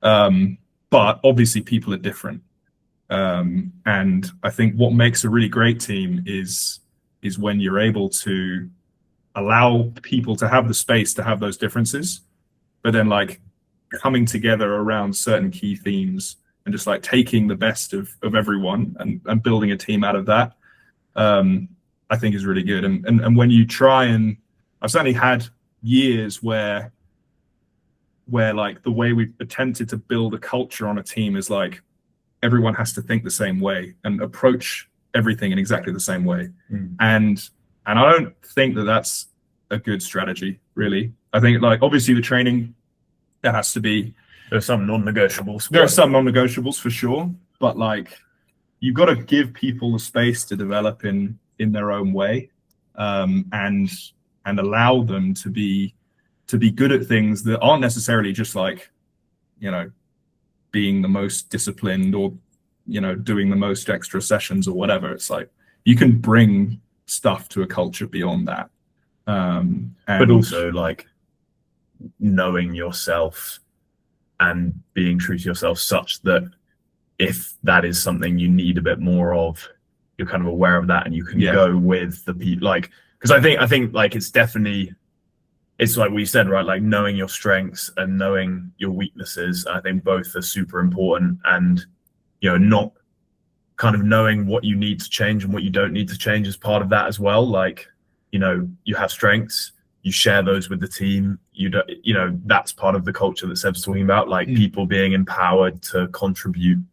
Speaker 1: But obviously people are different. And I think what makes a really great team is when you're able to allow people to have the space to have those differences, but then, like, coming together around certain key themes and just like taking the best of everyone and building a team out of that, I think is really good. And when you try, and I've certainly had years where like the way we've attempted to build a culture on a team is like everyone has to think the same way and approach everything in exactly the same way. And I don't think that that's a good strategy, really. I think, like, obviously the training, there has to be,
Speaker 2: There's some non-negotiables.
Speaker 1: there are some non-negotiables for sure, but like you've got to give people the space to develop in their own way, and allow them to be good at things that aren't necessarily just like, you know, being the most disciplined or, you know, doing the most extra sessions or whatever. It's like you can bring stuff to a culture beyond that.
Speaker 2: But also, like, knowing yourself and being true to yourself such that if that is something you need a bit more of, you're kind of aware of that and you can go with the people. Like, because I think like it's definitely, it's like we said, right? Like, knowing your strengths and knowing your weaknesses, I think both are super important. And, you know, not kind of knowing what you need to change and what you don't need to change is part of that as well. Like, you know, you have strengths, you share those with the team. You don't, you know, that's part of the culture that Seb's talking about, like people being empowered to contribute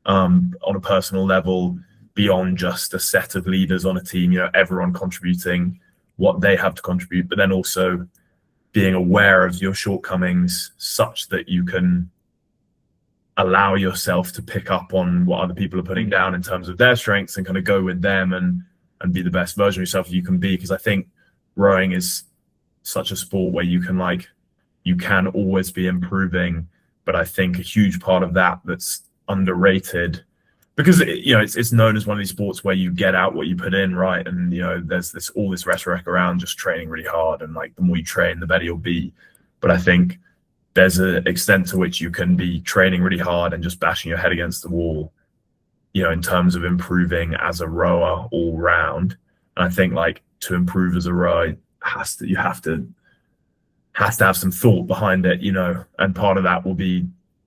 Speaker 2: on a personal level beyond just a set of leaders on a team, you know, everyone contributing what they have to contribute, but then also being aware of your shortcomings such that you can allow yourself to pick up on what other people are putting down in terms of their strengths and kind of go with them and be the best version of yourself you can be. Because I think rowing is such a sport where you can always be improving, but I think a huge part of that's underrated, because you know it's known as one of these sports where you get out what you put in, right? And you know there's all this rhetoric around just training really hard, and like the more you train the better you'll be. But I think there's an extent to which you can be training really hard and just bashing your head against the wall, you know, in terms of improving as a rower all round. And I think, like, to improve as a rower, you have to have some thought behind it, you know, and part of that will be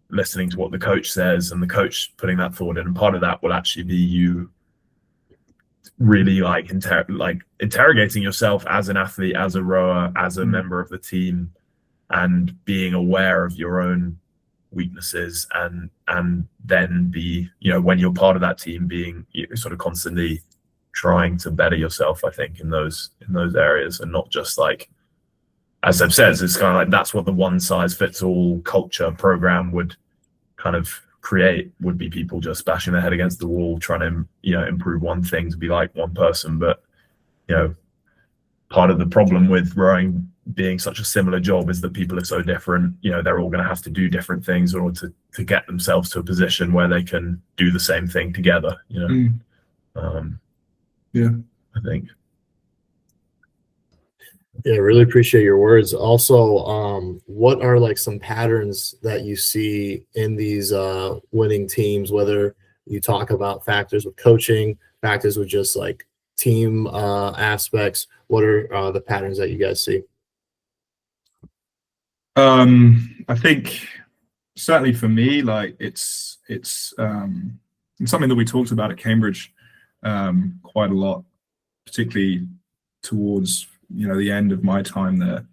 Speaker 2: listening to what the coach says and the coach putting that thought in, and part of that will actually be you really like interrogating yourself as an athlete, as a rower, as a member of the team, and being aware of your own weaknesses, and then be, you know, when you're part of that team, being sort of constantly trying to better yourself, I think, in those areas, and not just like, as Seb says, it's kind of like that's what the one size fits all culture program would kind of create, would be people just bashing their head against the wall trying to, you know, improve one thing to be like one person. But, you know, part of the problem with rowing being such a similar job is that people are so different. You know, they're all going to have to do different things in order to get themselves to a position where they can do the same thing together, you know.
Speaker 1: Yeah,
Speaker 2: I think.
Speaker 3: Yeah, really appreciate your words. Also, what are like some patterns that you see in these winning teams, whether you talk about factors with coaching, factors with just like team aspects? What are the patterns that you guys see?
Speaker 1: I think certainly for me, like it's something that we talked about at Cambridge quite a lot, particularly towards the end of my time there.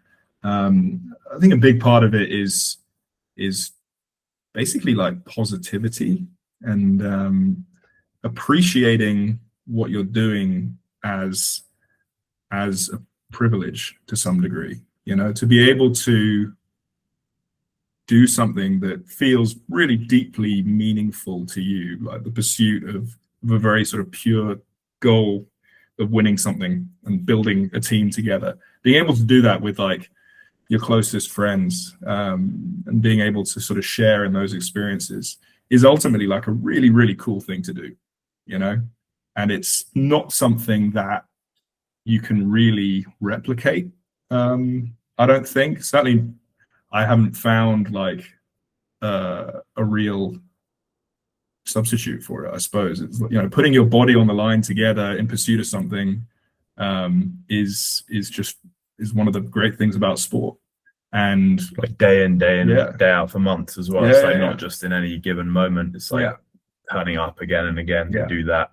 Speaker 1: I think a big part of it is basically like positivity and appreciating what you're doing as a privilege to some degree. To be able to do something that feels really deeply meaningful to you, like the pursuit of a very sort of pure goal of winning something and building a team together. Being able to do that with like your closest friends and being able to sort of share in those experiences is ultimately like a really, really cool thing to do, and it's not something that you can really replicate. I don't think, certainly I haven't found like a real substitute for it. I suppose it's putting your body on the line together in pursuit of something is one of the great things about sport, and
Speaker 2: like day in day out for months as well. It's like not just in any given moment. It's like turning up again and again to do that.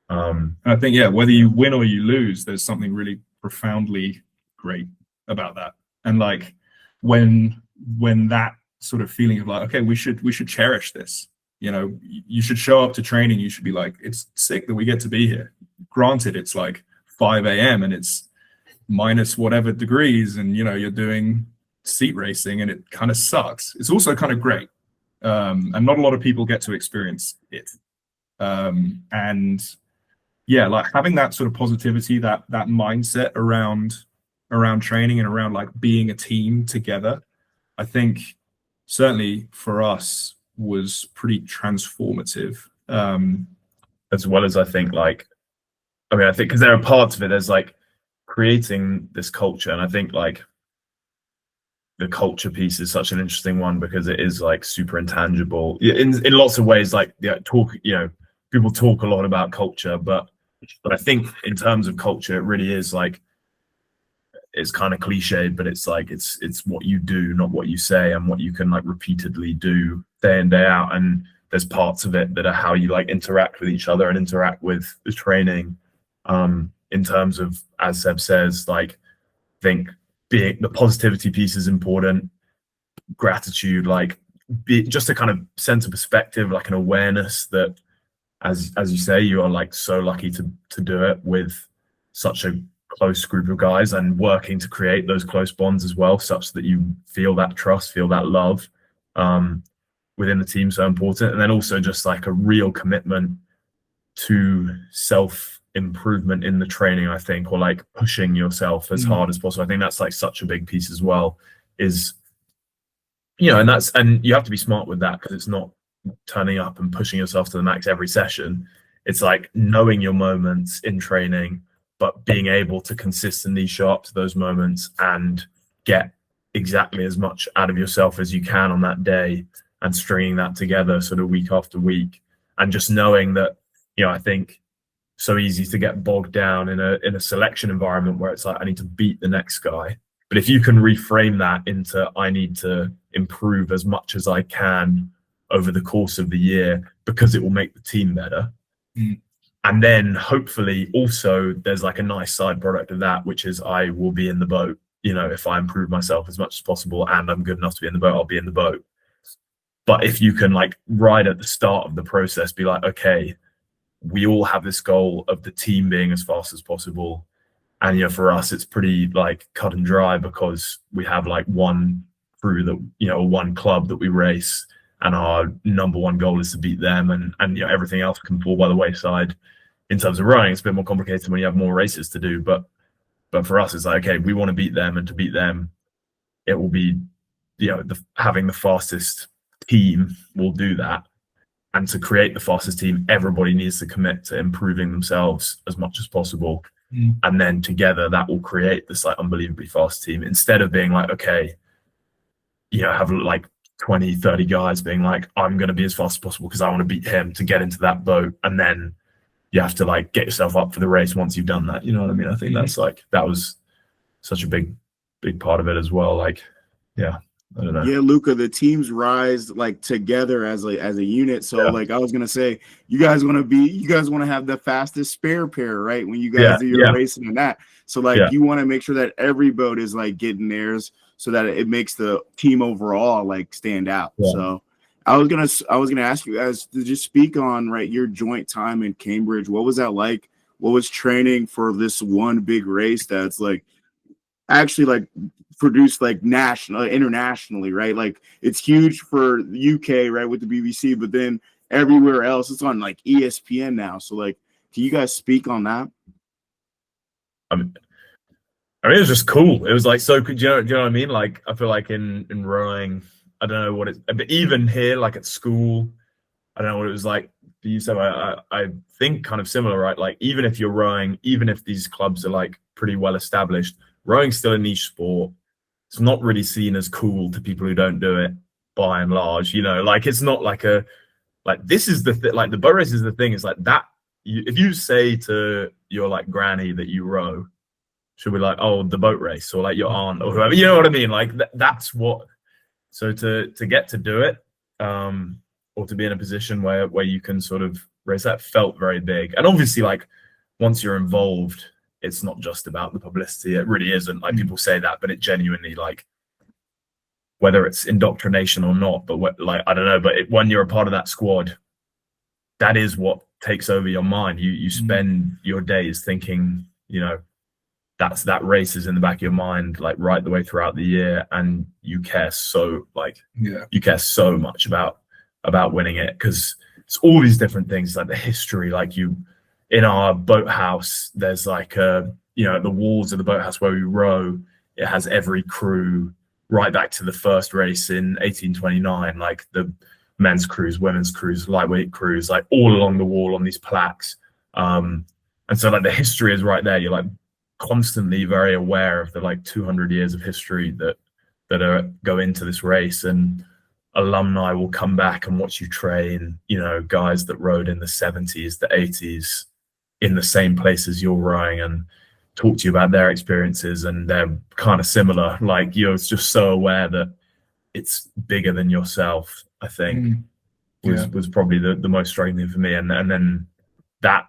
Speaker 1: And I think whether you win or you lose, there's something really profoundly great about that. And like when that sort of feeling of like, okay, we should cherish this. You should show up to training. You should be like, it's sick that we get to be here. Granted, it's like 5 a.m. and it's minus whatever degrees, and you're doing seat racing, and it kind of sucks. It's also kind of great, and not a lot of people get to experience it. And like having that sort of positivity, that mindset around training and around like being a team together, I think certainly for us was pretty transformative.
Speaker 2: As well as I think because there are parts of it, there's like creating this culture, and I think like the culture piece is such an interesting one because it is like super intangible in lots of ways. Like people talk a lot about culture, but I think in terms of culture, it really is like, it's kind of cliched, but it's like it's what you do, not what you say, and what you can like repeatedly do day in, day out. And there's parts of it that are how you like interact with each other and interact with the training. In terms of, as Seb says, like I think being the positivity piece is important, gratitude, like just a kind of sense of perspective, like an awareness that as you say, you are like so lucky to do it with such a close group of guys, and working to create those close bonds as well, such that you feel that trust, feel that love within the team, so important. And then also just like a real commitment to self-improvement in the training, I think, or like pushing yourself as hard as possible. I think that's like such a big piece as well, is and you have to be smart with that, because it's not turning up and pushing yourself to the max every session. It's like knowing your moments in training, but being able to consistently show up to those moments and get exactly as much out of yourself as you can on that day, and stringing that together sort of week after week. And just knowing that, I think so easy to get bogged down in a selection environment where it's like, I need to beat the next guy. But if you can reframe that into, I need to improve as much as I can over the course of the year, because it will make the team better. And then hopefully also there's like a nice side product of that, which is I will be in the boat. If I improve myself as much as possible and I'm good enough to be in the boat, I'll be in the boat. But if you can like right at the start of the process be like, okay, we all have this goal of the team being as fast as possible. And for us, it's pretty like cut and dry, because we have like one crew that, one club that we race, and our number one goal is to beat them, and everything else can fall by the wayside. In terms of rowing, it's a bit more complicated when you have more races to do, but But for us, it's like, okay, we want to beat them, and to beat them, it will be, having the fastest team will do that. And to create the fastest team, everybody needs to commit to improving themselves as much as possible. And then together that will create this like unbelievably fast team, instead of being like, okay, have like 20, 30 guys being like, I'm going to be as fast as possible because I want to beat him to get into that boat. And then you have to like get yourself up for the race once you've done that. You know what I mean? I think that's like, that was such a big part of it as well. Like, yeah. I don't know.
Speaker 4: Yeah, Luca, the teams rise like together as a unit. So like I was gonna say, you guys want to have the fastest spare pair, right? When you guys do your racing and that. So like you want to make sure that every boat is like getting theirs, so that it makes the team overall like stand out. Yeah. So I was gonna ask you guys to just speak on your joint time in Cambridge. What was that like? What was training for this one big race that's like actually like produced like internationally, right? Like it's huge for the UK, right, with the BBC, but then everywhere else it's on like ESPN now. So like, can you guys speak on that?
Speaker 2: I mean it was just cool. It was like, so do you know what I mean? Like I feel like in rowing, I don't know what it's, but even here, like at school, I don't know what it was like for you. So I think kind of similar, right? Like even if you're rowing, even if these clubs are like pretty well established, rowing's still a niche sport. It's not really seen as cool to people who don't do it, by and large. Like it's not like this is the like the boat race is the thing. It's like that. If you say to your like granny that you row, she'll be like, oh, the boat race, or like your aunt or whoever. You know what I mean? Like that's what. So to get to do it, or to be in a position where you can sort of race, that felt very big. And obviously, like once you're involved, it's not just about the publicity. It really isn't. Like people say that, but it genuinely, like, whether it's indoctrination or not, but I don't know. But when you're a part of that squad, that is what takes over your mind. You spend your days thinking, that race is in the back of your mind, like right the way throughout the year, and you care so much about winning it, because it's all these different things, like the history, like in our boathouse, there's like the walls of the boathouse where we row, it has every crew right back to the first race in 1829, like the men's crews, women's crews, lightweight crews, like all along the wall on these plaques. And so like the history is right there. You're like constantly very aware of the like 200 years of history that go into this race, and alumni will come back and watch you train, guys that rowed in the 70s, the 80s, in the same places you're rowing, and talk to you about their experiences, and they're kind of similar. Like you're just so aware that it's bigger than yourself, I think, was probably the most striking thing for me. And then that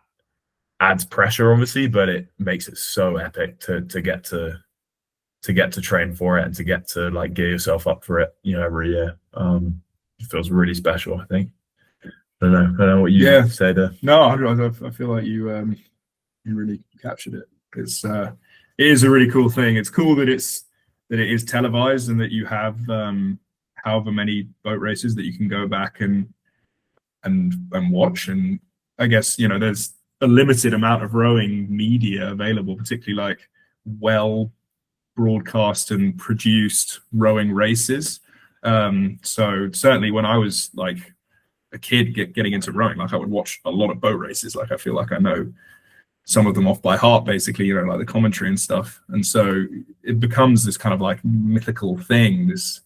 Speaker 2: adds pressure, obviously, but it makes it so epic to get to train for it, and to get to like gear yourself up for it, every year. It feels really special, I think. I don't know what you say there.
Speaker 1: No, I feel like you really captured it. It is a really cool thing. It's cool that it is televised, and that you have however many boat races that you can go back and watch. And I guess there's a limited amount of rowing media available, particularly like well broadcast and produced rowing races. So certainly when I was like a kid getting into rowing, like I would watch a lot of boat races. Like I feel like I know some of them off by heart, basically, like the commentary and stuff. And so it becomes this kind of like mythical thing, this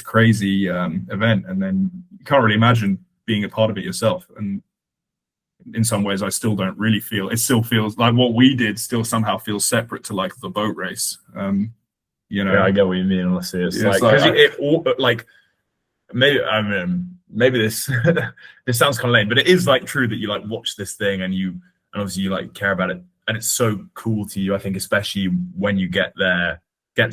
Speaker 1: crazy event. And then you can't really imagine being a part of it yourself. And in some ways, I still don't really feel, it still feels like what we did still somehow feels separate to like the boat race.
Speaker 2: Yeah, I get what you mean. Honestly, it's like maybe this this sounds kind of lame, but it is like true that you like watch this thing and obviously you like care about it, and it's so cool to you. I think especially when you get to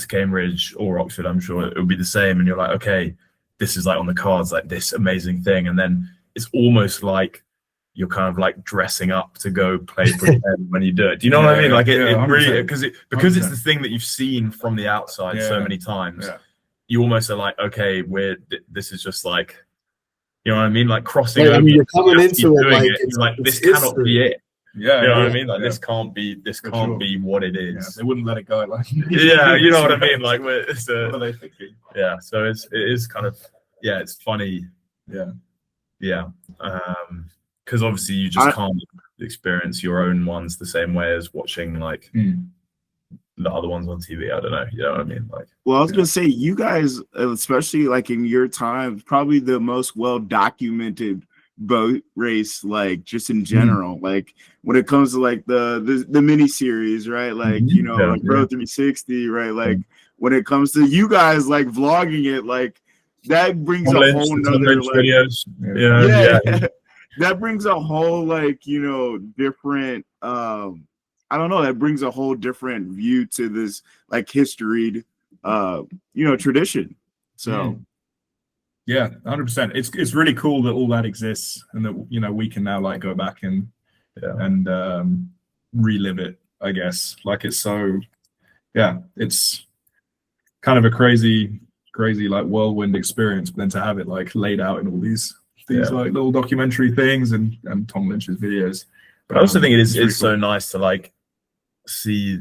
Speaker 2: Cambridge or Oxford, I'm sure it would be the same, and you're like, okay, this is like on the cards, like this amazing thing, and then it's almost like you're kind of like dressing up to go play pretend when you do it. Do you know what I mean? Like it really, because it's the thing that you've seen from the outside so many times. Yeah. You almost are like, okay, this is just like, you know what I mean? Like crossing over.
Speaker 3: You're coming into it like,
Speaker 2: this cannot be it.
Speaker 1: Yeah,
Speaker 2: You know what I
Speaker 1: yeah,
Speaker 2: mean? Like
Speaker 1: yeah.
Speaker 2: this can't be
Speaker 1: sure.
Speaker 2: what it
Speaker 1: Yeah,
Speaker 2: is.
Speaker 1: they wouldn't let it go like.
Speaker 2: Yeah, you know what I mean? Like it's
Speaker 1: What are they thinking?
Speaker 2: yeah, so it is kind of, yeah, it's funny.
Speaker 1: Yeah.
Speaker 2: Yeah. Because obviously you just can't experience your own ones the same way as watching like the other ones on TV. I don't know. You know what I mean? Like,
Speaker 4: well, I was gonna say, you guys, especially like in your time, probably the most well documented boat race, like just in general. Like when it comes to like the mini series, right? Like like Road 360, right? Like when it comes to you guys like vlogging it, like that brings a whole nother like
Speaker 2: videos.
Speaker 4: that brings a whole like different I don't know, that brings a whole different view to this like history tradition. So
Speaker 1: yeah, 100%. It's really cool that all that exists and that we can now like go back and relive it, I guess. Like it's so it's kind of a crazy like whirlwind experience, but then to have it like laid out in all these like little documentary things and Tom Lynch's videos.
Speaker 2: But I also think it's
Speaker 1: really
Speaker 2: so nice to like see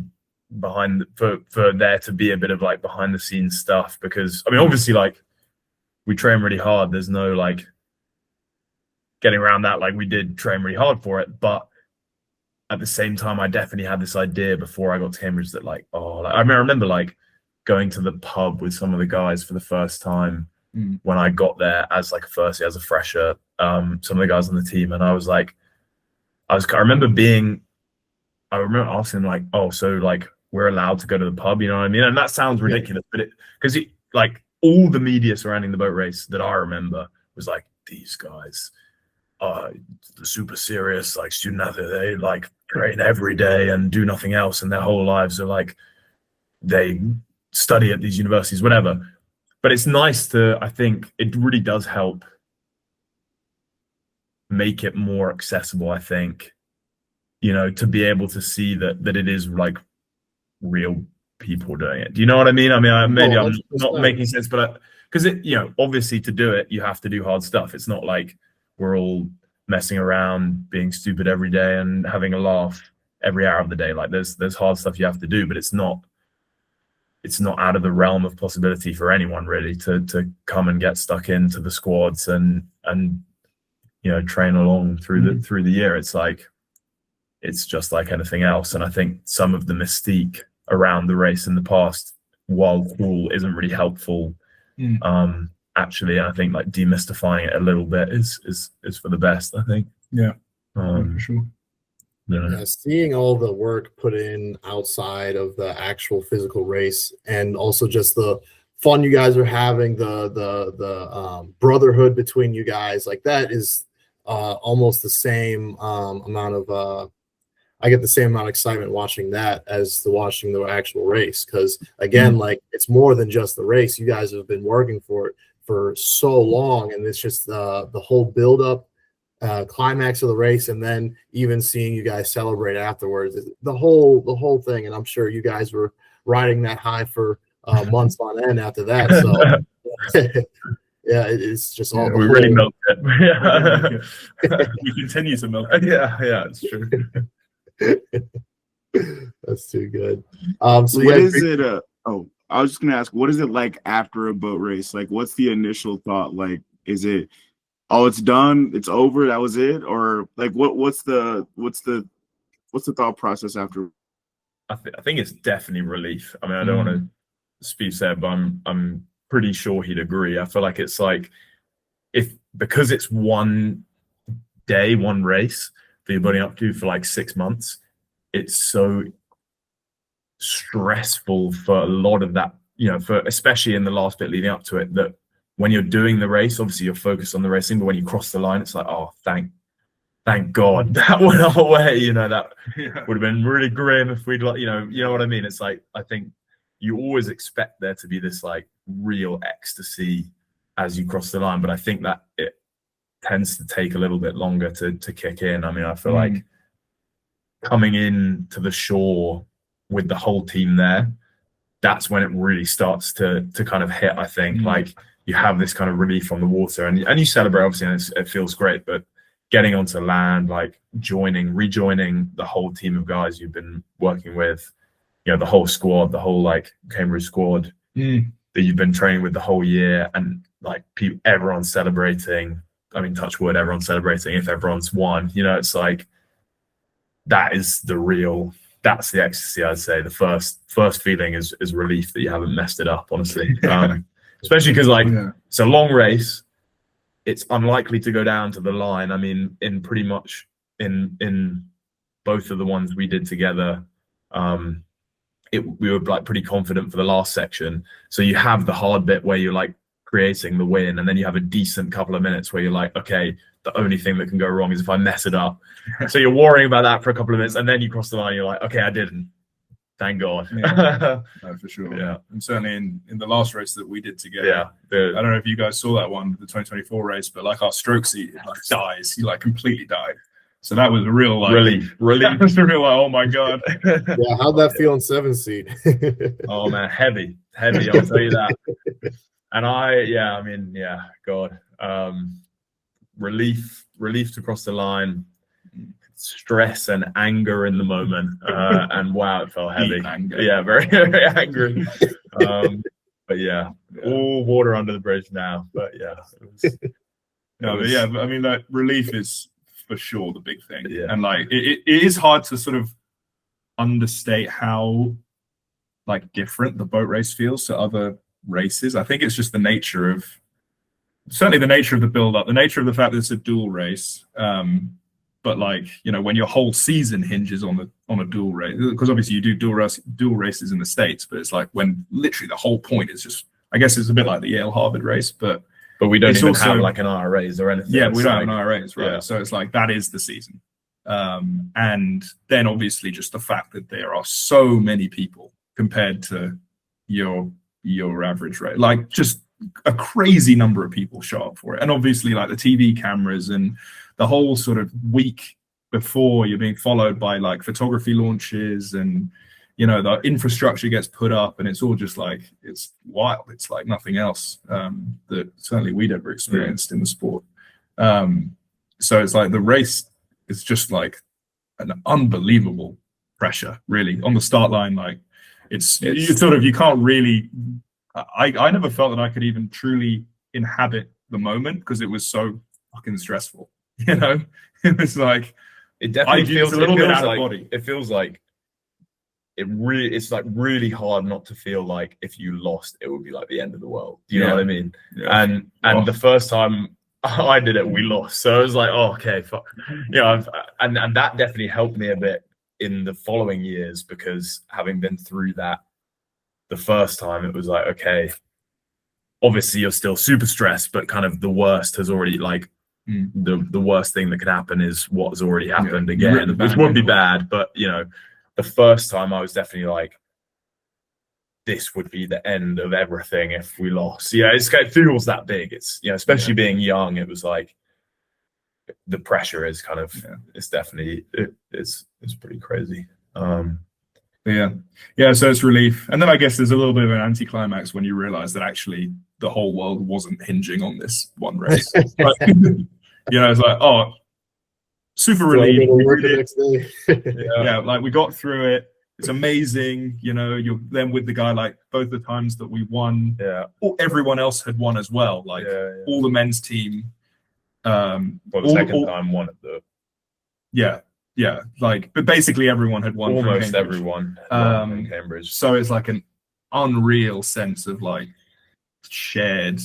Speaker 2: behind for there to be a bit of like behind the scenes stuff, because I mean obviously like we train really hard, there's no like getting around that, like we did train really hard for it, but at the same time I definitely had this idea before I got to Cambridge that like I remember like going to the pub with some of the guys for the first time when I got there as like as a fresher, some of the guys on the team, and I remember asking like, oh, so like we're allowed to go to the pub, you know what I mean? And that sounds ridiculous, but because like all the media surrounding the boat race that I remember was like, these guys are super serious, like student athlete, they like train every day and do nothing else, and their whole lives are like they study at these universities, whatever. But it's nice to, I think it really does help make it more accessible, I think, to be able to see that it is like real people doing it. Do you know what I mean? I mean, maybe I'm not making sense, but because obviously to do it, you have to do hard stuff. It's not like we're all messing around, being stupid every day and having a laugh every hour of the day. Like there's hard stuff you have to do, but it's not out of the realm of possibility for anyone really to come and get stuck into the squads and train along through the year. It's like, it's just like anything else. And I think some of the mystique around the race in the past, while cool, isn't really helpful. Actually, I think like demystifying it a little bit is for the best, I think.
Speaker 1: Yeah, for sure.
Speaker 3: Yeah, seeing all the work put in outside of the actual physical race, and also just the fun you guys are having, the brotherhood between you guys, like that is almost the same amount of I get the same amount of excitement watching that as watching the actual race, because again, like it's more than just the race. You guys have been working for it for so long, and it's just the whole build up, climax of the race, and then even seeing you guys celebrate afterwards, the whole thing. And I'm sure you guys were riding that high for months on end after that. So yeah, it's just all
Speaker 2: we really milked it.
Speaker 1: We continue to milk it.
Speaker 2: Yeah, it's true.
Speaker 3: That's too good.
Speaker 4: So what is it? I was just gonna ask, what is it like after a boat race? Like, what's the initial thought? Like, is it, oh, it's done, it's over, that was it, or like what's the thought process after?
Speaker 2: I think it's definitely relief. I mean, I don't want to speak Seb, but I'm pretty sure he'd agree. I feel like it's like because it's one day, one race that you're building up to for like 6 months, it's so stressful for a lot of that, for especially in the last bit leading up to it, that when you're doing the race, obviously you're focused on the racing, but when you cross the line, it's like, oh, thank God that went our way. That would have been really grim if we'd like, you know what I mean? It's like, I think you always expect there to be this like real ecstasy as you cross the line, but I think that it tends to take a little bit longer to kick in. I mean, I feel like coming in to the shore with the whole team there, that's when it really starts to kind of hit. I think like you have this kind of relief on the water, and you celebrate obviously, and it feels great, but getting onto land, like rejoining the whole team of guys you've been working with, you know, the whole squad, the whole like Cambridge squad that you've been training with the whole year, and like everyone's celebrating. I mean, touch wood, everyone's celebrating if everyone's won. You know, it's like that's the ecstasy, I'd say. The first feeling is relief that you haven't messed it up, honestly. Especially because like it's a long race. It's unlikely to go down to the line. I mean, in pretty much in both of the ones we did together, we were like pretty confident for the last section. So you have the hard bit where you're like creating the win, and then you have a decent couple of minutes where you're like, okay, the only thing that can go wrong is if I mess it up. So you're worrying about that for a couple of minutes, and then you cross the line, and you're like, okay, I didn't. Thank God.
Speaker 1: No, for sure. Yeah. And certainly in the last race that we did together, I don't know if you guys saw that one, the 2024 race, but like our stroke seat, it like dies. He like completely died. So that was a real like
Speaker 2: relief.
Speaker 1: That was a real like, oh my God.
Speaker 3: Yeah, how'd that feel in 7th seat?
Speaker 2: Oh man, heavy, I'll tell you that. And God. Relief to cross the line, stress and anger in the moment, and wow, it felt heavy. Yeah, very, very angry. But yeah, all water under the bridge now. But yeah,
Speaker 1: but I mean, like relief is for sure the big thing, and like it is hard to sort of understate how like different the boat race feels to other races. I think it's just the nature of the build-up, the nature of the fact that it's a dual race. But like, you know, when your whole season hinges on a dual race, because obviously you do dual races in the States, but it's like when literally the whole point is just, I guess it's a bit like the Yale Harvard race, but
Speaker 2: we don't even have like an IRAs or anything.
Speaker 1: Yeah, we don't have an IRAs, right? Yeah. So it's like that is the season. And then obviously just the fact that there are so many people compared to your average rate, like just a crazy number of people show up for it. And obviously like the TV cameras and the whole sort of week before, you're being followed by like photography launches, and you know the infrastructure gets put up, and it's all just like, it's wild. It's like nothing else that certainly we'd ever experienced in the sport. So it's like the race is just like an unbelievable pressure really on the start line. Like it's you can't really, I never felt that I could even truly inhabit the moment because it was so fucking stressful. You know, it was like
Speaker 2: it definitely feels a little bit out of body. It feels like it's like really hard not to feel like if you lost, it would be like the end of the world. Do you know what I mean? Yeah. And the first time I did it, we lost. So I was like, oh, okay, fuck. You know, and that definitely helped me a bit in the following years, because having been through that the first time, it was like, okay, obviously you're still super stressed, but kind of the worst has already like the worst thing that could happen is what has already happened again, which would be bad. But you know, the first time I was definitely like, this would be the end of everything if we lost. Yeah, it feels that big. It's, you know, especially being young, it was like the pressure is kind of it's definitely it's pretty crazy.
Speaker 1: Yeah, so it's relief. And then I guess there's a little bit of an anticlimax when you realize that actually the whole world wasn't hinging on this one race. Like, you know, it's like, oh, super relief. Like we got through it. It's amazing. You know, you're then with the guy, like both the times that we won, everyone else had won as well. Like all the men's team.
Speaker 2: Well, the second time won at the.
Speaker 1: Yeah, like, but basically everyone had won.
Speaker 2: Almost everyone in Cambridge.
Speaker 1: So it's like an unreal sense of like shared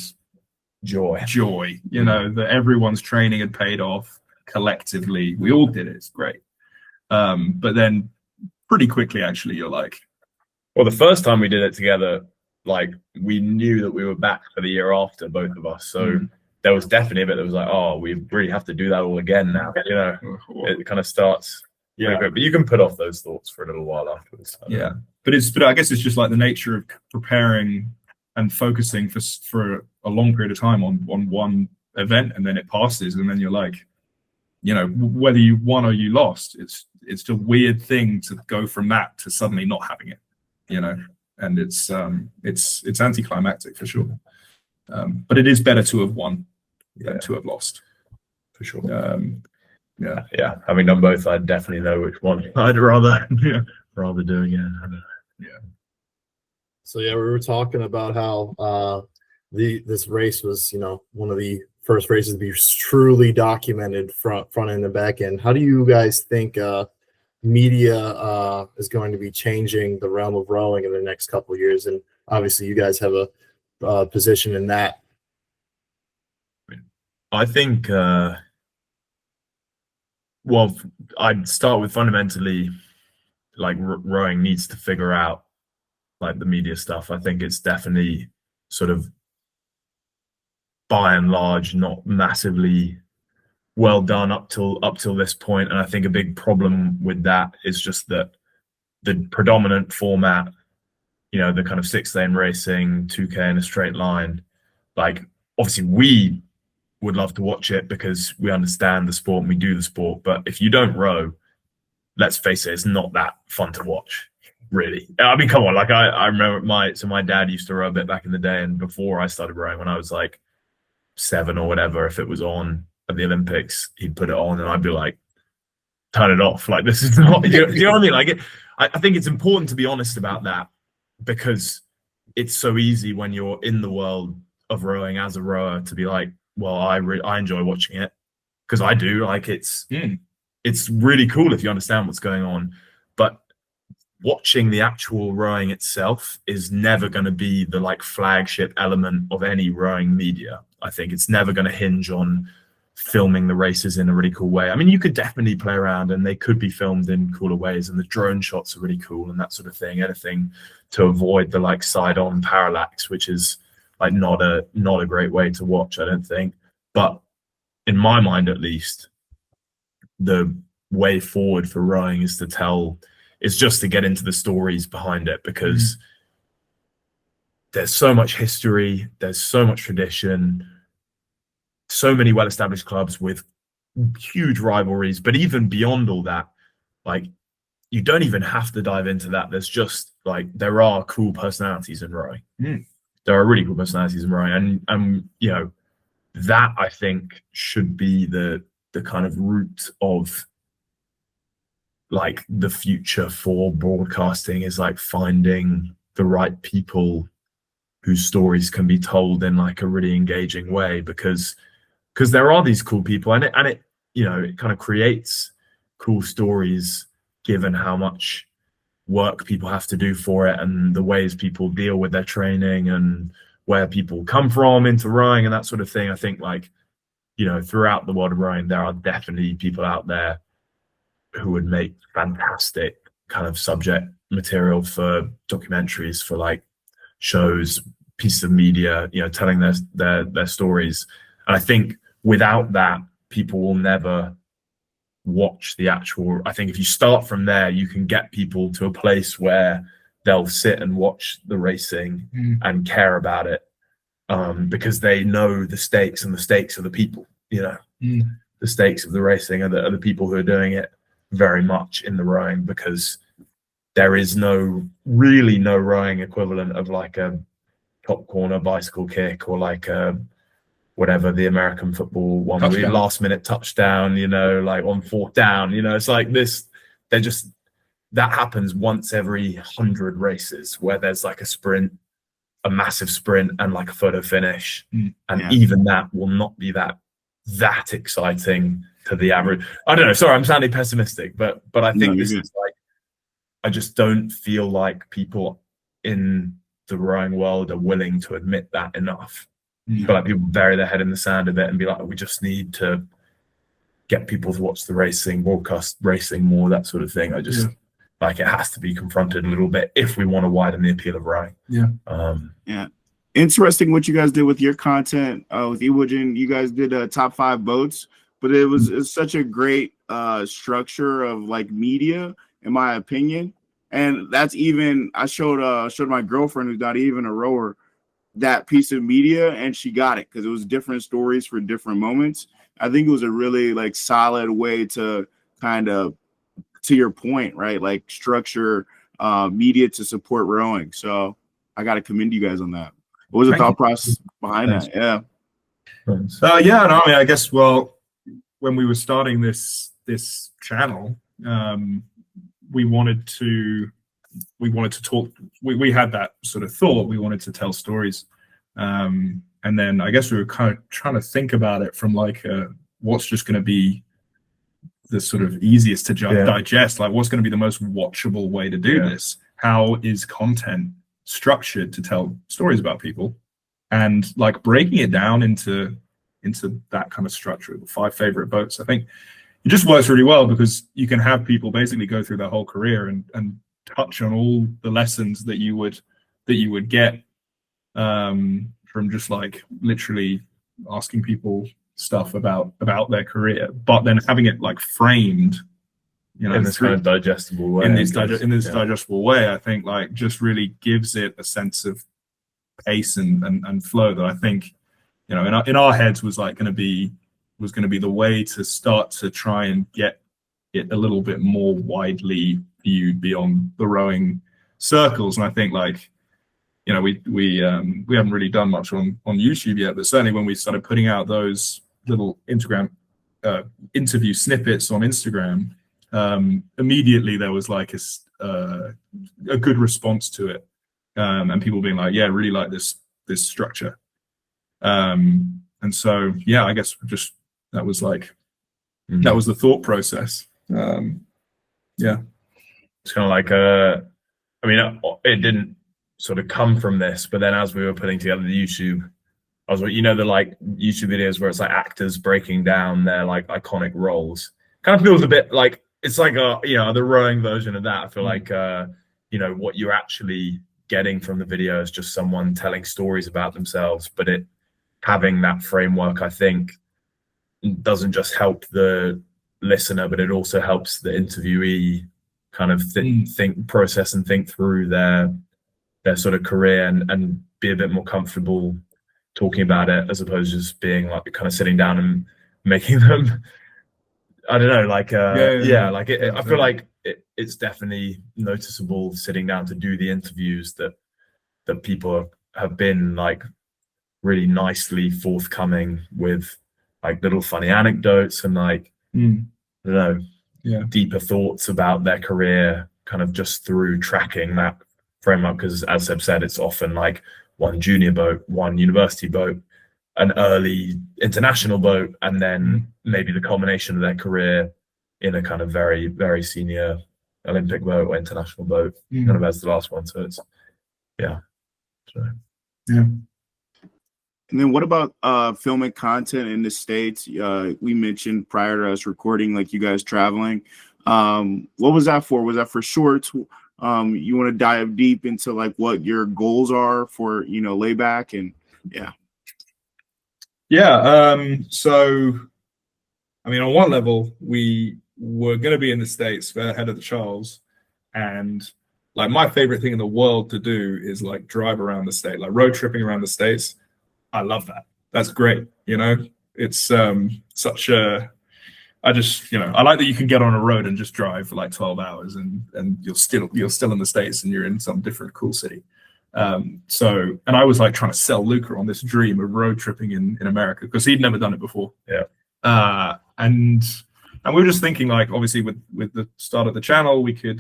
Speaker 1: joy. You know, that everyone's training had paid off collectively. We all did it. It's great. But then pretty quickly, actually, you're like,
Speaker 2: well, the first time we did it together, like we knew that we were back for the year after, both of us. So. There was definitely a bit that was like, oh, we really have to do that all again now. You know, it kind of starts. But you can put off those thoughts for a little while afterwards.
Speaker 1: But I guess it's just like the nature of preparing and focusing for a long period of time on one event, and then it passes, and then you're like, you know, whether you won or you lost, it's a weird thing to go from that to suddenly not having it, you know, and it's anticlimactic for sure. But it is better to have won than to have lost,
Speaker 2: for sure. Yeah. Having done both, I definitely know which one I'd rather doing it.
Speaker 3: So yeah, we were talking about how this race was, one of the first races to be truly documented front end and back end. How do you guys think media is going to be changing the realm of rowing in the next couple of years? And obviously, you guys have a position in that.
Speaker 2: I think, well, I'd start with fundamentally, like rowing needs to figure out like the media stuff. I think it's definitely sort of by and large not massively well done up till this point. And I think a big problem with that is just that the predominant format, the kind of 6-lane racing, 2K in a straight line, like obviously we would love to watch it because we understand the sport and we do the sport. But if you don't row, let's face it, it's not that fun to watch, really. I mean, come on, like I remember my dad used to row a bit back in the day, and before I started rowing when I was like 7 or whatever, if it was on at the Olympics, he'd put it on and I'd be like, turn it off. Like, this is not, you know what I mean? Like, I think it's important to be honest about that, because it's so easy when you're in the world of rowing as a rower to be like, well, I enjoy watching it because I do. Like, it's really cool if you understand what's going on, but watching the actual rowing itself is never going to be the like flagship element of any rowing media. I think it's never going to hinge on filming the races in a really cool way. I mean, you could definitely play around and they could be filmed in cooler ways, and the drone shots are really cool and that sort of thing. Anything to avoid the like side-on parallax, which is like not a great way to watch, I don't think. But in my mind, at least, the way forward for rowing is just to get into the stories behind it, because there's so much history, there's so much tradition, so many well-established clubs with huge rivalries. But even beyond all that, like, you don't even have to dive into that. There's just like, there are cool personalities in rowing. There are really cool personalities in rowing, and that I think should be the kind of root of like the future for broadcasting, is like finding the right people whose stories can be told in like a really engaging way, because there are these cool people, and it kind of creates cool stories given how much work people have to do for it, and the ways people deal with their training, and where people come from into rowing and that sort of thing. I think, like, throughout the world of rowing, there are definitely people out there who would make fantastic kind of subject material for documentaries, for like shows, pieces of media, telling their stories. And I think without that, people will never watch the actual. I think if you start from there, you can get people to a place where they'll sit and watch the racing and care about it, because they know the stakes, and the stakes are the people. The stakes of the racing are the people who are doing it very much in the rowing, because there is really no rowing equivalent of like a top corner bicycle kick, or like whatever the American football one, last minute touchdown, like on 4th down. It's like this. That happens once every 100 races, where there's like a sprint, a massive sprint, and like a photo finish, and even that will not be that exciting to the average. I don't know. Sorry, I'm sounding pessimistic, but I think this is like, I just don't feel like people in the rowing world are willing to admit that enough. I feel like people bury their head in the sand a bit and be like, we just need to get people to watch the racing, broadcast racing more, that sort of thing. I just like, it has to be confronted a little bit if we want to widen the appeal of rowing.
Speaker 4: Interesting what you guys did with your content with Iwojen. You guys did top 5 boats, but it's such a great structure of like media, in my opinion. And that's even, I showed my girlfriend, who's not even a rower, that piece of media, and she got it, because it was different stories for different moments. I think it was a really like solid way to kind of, to your point, right, like structure media to support rowing. So I got to commend you guys on that. What was the thought process behind that?
Speaker 1: I mean, I guess, well, when we were starting this this channel, we wanted to talk. We had that sort of thought. We wanted to tell stories, and then I guess we were kind of trying to think about it from like what's just going to be the sort of easiest to digest. Like, what's going to be the most watchable way to do this? How is content structured to tell stories about people, and like breaking it down into that kind of structure. The 5 favorite boats. I think it just works really well because you can have people basically go through their whole career and touch on all the lessons that you would get from just like literally asking people stuff about their career, but then having it like framed, you know,
Speaker 2: in this kind of digestible way.
Speaker 1: In this digestible way, I think like just really gives it a sense of pace and flow that I think, you know, in our heads was going to be the way to start to try and get it a little bit more widely viewed beyond the rowing circles. And I think like, you know, we haven't really done much on YouTube yet, but certainly when we started putting out those little Instagram interview snippets on Instagram, immediately there was like a good response to it, and people being like, yeah, really like this structure. And so, yeah, I guess just that was like, that was the thought process. Yeah.
Speaker 2: It's kind of like, I mean, it didn't sort of come from this, but then as we were putting together the YouTube, I was like, you know, the like YouTube videos where it's like actors breaking down their like iconic roles, kind of feels a bit like, it's like you know, the rowing version of that. I feel like, you know, what you're actually getting from the video is just someone telling stories about themselves, but it having that framework, I think, doesn't just help the listener, but it also helps the interviewee kind of think, process and think through their sort of career and be a bit more comfortable talking about it, as opposed to just being like kind of sitting down and making them, I don't know, like like I feel like it's definitely noticeable sitting down to do the interviews that people have been like really nicely forthcoming with like little funny anecdotes and like I don't know, deeper thoughts about their career, kind of just through tracking that framework. Because as Seb said, it's often like one junior boat, one university boat, an early international boat, and then maybe the culmination of their career in a kind of very, very senior Olympic boat or international boat, kind of as the last one. So it's
Speaker 4: And then what about filming content in the States? We mentioned prior to us recording, like you guys traveling. What was that for? Was that for shorts? You want to dive deep into like what your goals are for, you know, Layback and
Speaker 1: so I mean, on one level, we were going to be in the States ahead of the Charles, and like my favorite thing in the world to do is like drive around the state, like road tripping around the States. I love that. That's great. You know, it's such a, I just, you know, I like that you can get on a road and just drive for like 12 hours and you're still in the States and you're in some different cool city. So, and I was like trying to sell Luca on this dream of road tripping in America because he'd never done it before.
Speaker 2: Yeah.
Speaker 1: And we were just thinking like, obviously with the start of the channel, we could,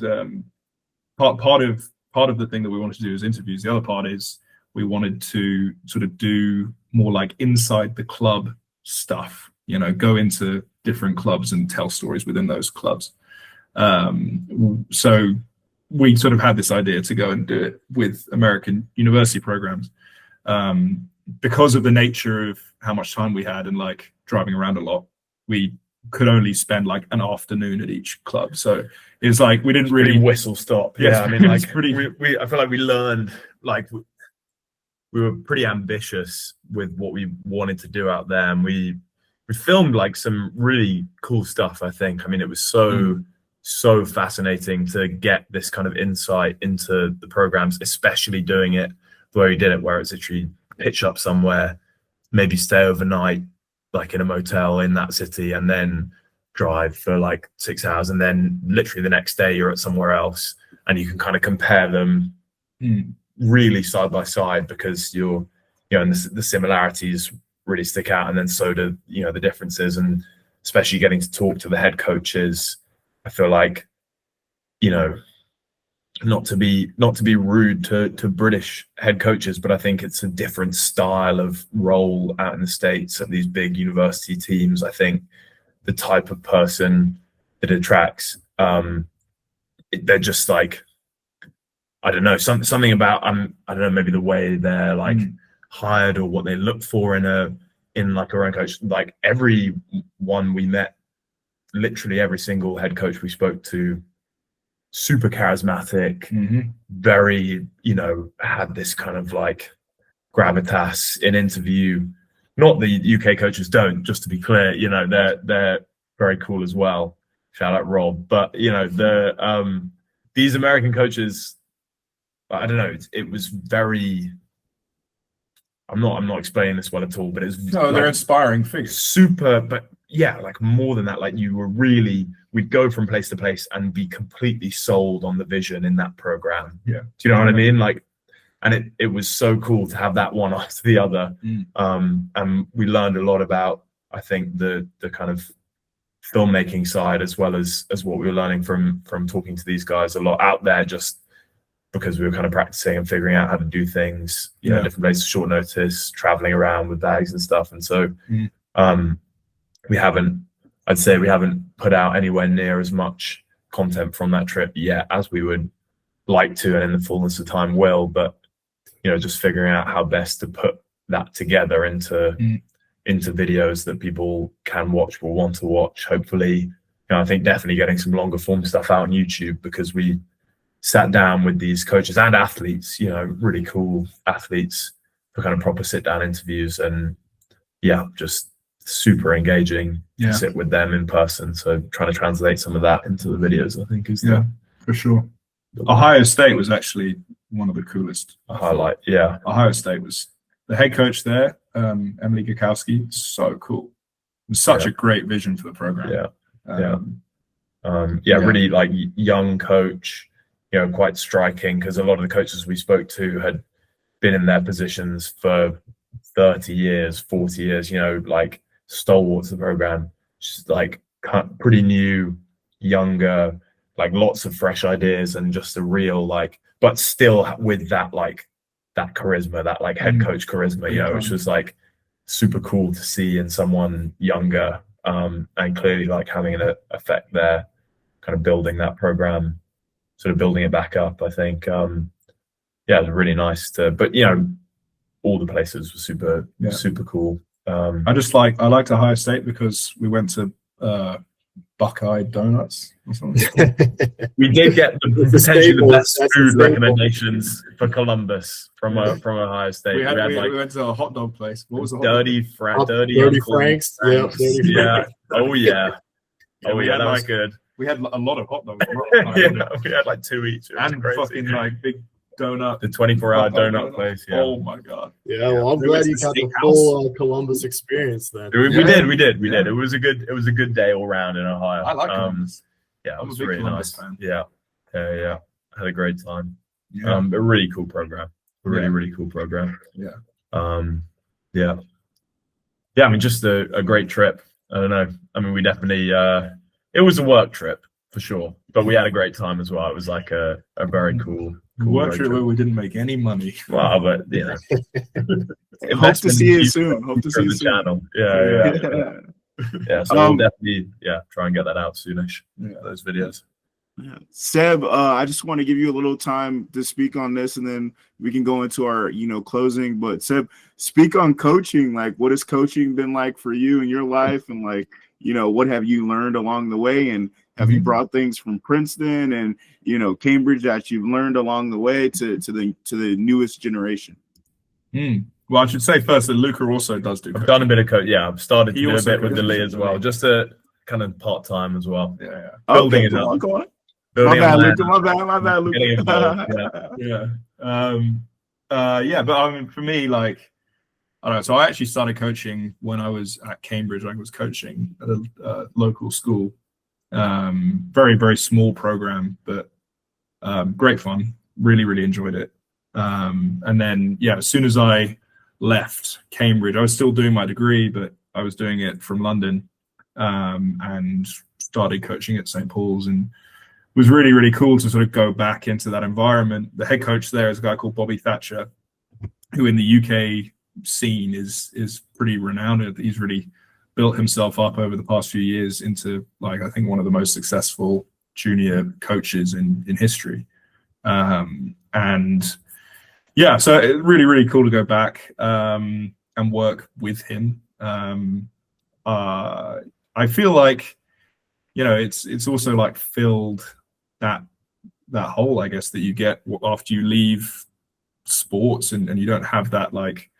Speaker 1: part of the thing that we wanted to do is interviews. The other part is we wanted to sort of do more like inside the club stuff, you know, go into different clubs and tell stories within those clubs. So we sort of had this idea to go and do it with American university programs, because of the nature of how much time we had and like driving around a lot. We could only spend like an afternoon at each club, so it's like we didn't really
Speaker 2: whistle stop.
Speaker 1: Yeah,
Speaker 2: I mean, like
Speaker 1: pretty.
Speaker 2: I feel like we learned, like we were pretty ambitious with what we wanted to do out there, and we filmed like some really cool stuff. I think. I mean, it was so fascinating to get this kind of insight into the programs, especially doing it the way we did it, where it's literally pitch up somewhere, maybe stay overnight, like in a motel in that city, and then drive for like 6 hours, and then literally the next day you're at somewhere else, and you can kind of compare them really side by side, because and the similarities really stick out, and then so do, you know, the differences. And especially getting to talk to the head coaches. I feel like, you know, not to be rude to British head coaches, but I think it's a different style of role out in the States at these big university teams. I think the type of person that attracts, they're just like, I don't know, something about, I don't know, maybe the way they're like hired or what they look for in like a rowing coach. Like everyone we met, literally every single head coach we spoke to, super charismatic, very, you know, had this kind of like gravitas in interview. Not the UK coaches don't, just to be clear, you know, they're very cool as well. Shout out Rob. But, you know, these American coaches, I don't know, it was very, I'm not explaining this well at all, but it's
Speaker 1: no, they're inspiring figures.
Speaker 2: Super, but yeah, like more than that, like we'd go from place to place and be completely sold on the vision in that program.
Speaker 1: Yeah.
Speaker 2: Do you know what I mean? Like, and it was so cool to have that one after the other. And we learned a lot about, I think, the kind of filmmaking side, as well as what we were learning from talking to these guys a lot out there, just because we were kind of practicing and figuring out how to do things, you know, different places, short notice, traveling around with bags and stuff. And so I'd say we haven't put out anywhere near as much content from that trip yet as we would like to, and in the fullness of time will, but, you know, just figuring out how best to put that together into videos that people can watch, will want to watch. Hopefully, you know, I think definitely getting some longer form stuff out on YouTube, because we sat down with these coaches and athletes, you know, really cool athletes, for kind of proper sit down interviews, and just super engaging to sit with them in person. So trying to translate some of that into the videos, I think, is
Speaker 1: for sure. Ohio State was actually one of the coolest.
Speaker 2: A highlight. Yeah.
Speaker 1: Ohio State was the head coach there, Emily Gakowski, so cool. It was such a great vision for the program.
Speaker 2: Really like young coach, you know, quite striking, because a lot of the coaches we spoke to had been in their positions for 30 years, 40 years, you know, like stalwarts of the program, just like pretty new, younger, like lots of fresh ideas, and just a real like, but still with that like that charisma, that like head coach charisma, you know, which was like super cool to see in someone younger, and clearly like having an effect there, kind of building that program, sort of building it back up. I think it was really nice but you know, all the places were super cool. I
Speaker 1: liked Ohio State because we went to Buckeye Donuts or something.
Speaker 2: We did get potentially the best food recommendations for Columbus from Ohio State.
Speaker 1: We went to a hot dog place. What was the
Speaker 2: Dirty Franks?
Speaker 1: Yeah.
Speaker 2: Oh yeah. That was
Speaker 1: like,
Speaker 2: good.
Speaker 1: We had a lot of hot dogs.
Speaker 2: We had like 2 each.
Speaker 1: And fucking like big donut.
Speaker 2: The 24-hour donut place. Yeah.
Speaker 1: Oh my god.
Speaker 3: Yeah, well, I'm glad you got the full Columbus experience then.
Speaker 2: We did. It was a good day all round in Ohio.
Speaker 1: I like Columbus.
Speaker 2: It was really nice.
Speaker 1: Fan.
Speaker 2: Yeah. I had a great time.
Speaker 1: Yeah.
Speaker 2: A really cool program. Really cool program.
Speaker 1: Yeah.
Speaker 2: I mean, just a great trip. I don't know. I mean, we definitely it was a work trip for sure, but we had a great time as well. It was like a very cool
Speaker 1: work trip where we didn't make any money.
Speaker 2: Wow, but you know,
Speaker 4: hope to see you soon. Hope to see you soon.
Speaker 2: Channel. Yeah. So we'll definitely try and get that out soonish. Those videos.
Speaker 4: Yeah. Seb, I just want to give you a little time to speak on this, and then we can go into our, closing. But Seb, speak on coaching. Like, what has coaching been like for you in your life, and like, what have you learned along the way, and have you brought things from Princeton and Cambridge that you've learned along the way to the newest generation?
Speaker 1: Well, I should say first that Luca also does do coaching.
Speaker 2: I've done a bit of coaching. Yeah, I've started to do a bit with the Lee as well, just a kind of part-time as well.
Speaker 1: Yeah.
Speaker 2: Building it up.
Speaker 4: Go on. My bad, Luca.
Speaker 1: But I mean, for me, like, I don't know. So I actually started coaching when I was at Cambridge. I was coaching at a local school. Very, very small program, but great fun. Really, really enjoyed it. And then, as soon as I left Cambridge, I was still doing my degree, but I was doing it from London. and started coaching at St. Paul's, and it was really, really cool to sort of go back into that environment. The head coach there is a guy called Bobby Thatcher, who in the UK scene is pretty renowned. He's really built himself up over the past few years into, like, I think one of the most successful junior coaches in history. And yeah, so it really, really cool to go back and work with him. I feel like, you know, it's also like filled that hole, I guess, that you get after you leave sports, and you don't have that like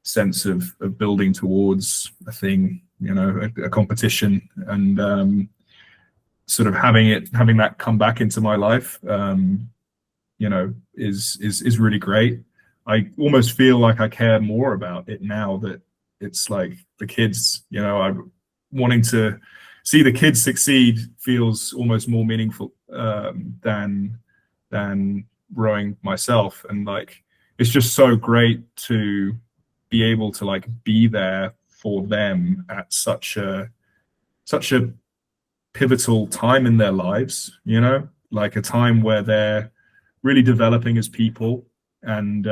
Speaker 1: sense of building towards a thing, you know, a competition, and sort of having that come back into my life, you know, is really great. I almost feel like I care more about it now that it's like the kids, you know, I'm wanting to see the kids succeed feels almost more meaningful than rowing myself. And like, it's just so great to be able to like be there for them at such a pivotal time in their lives, you know, like a time where they're really developing as people, and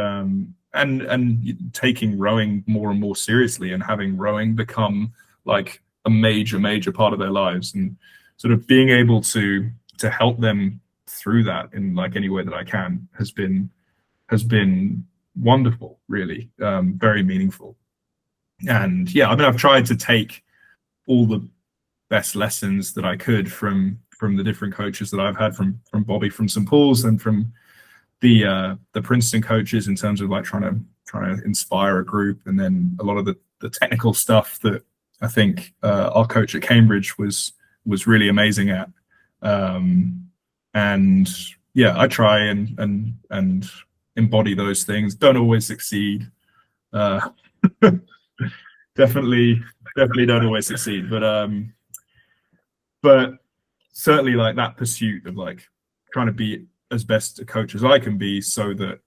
Speaker 1: taking rowing more and more seriously, and having rowing become like a major part of their lives, and sort of being able to help them through that in like any way that I can has been wonderful, really, very meaningful. And yeah, I mean, I've tried to take all the best lessons that I could from the different coaches that I've had, from Bobby from St. Paul's, and from the Princeton coaches, in terms of like trying to inspire a group, and then a lot of the technical stuff that I think our coach at Cambridge was really amazing at. And yeah, I try and embody those things. Don't always succeed. Definitely don't always succeed, but certainly like that pursuit of like trying to be as best a coach as I can be, so that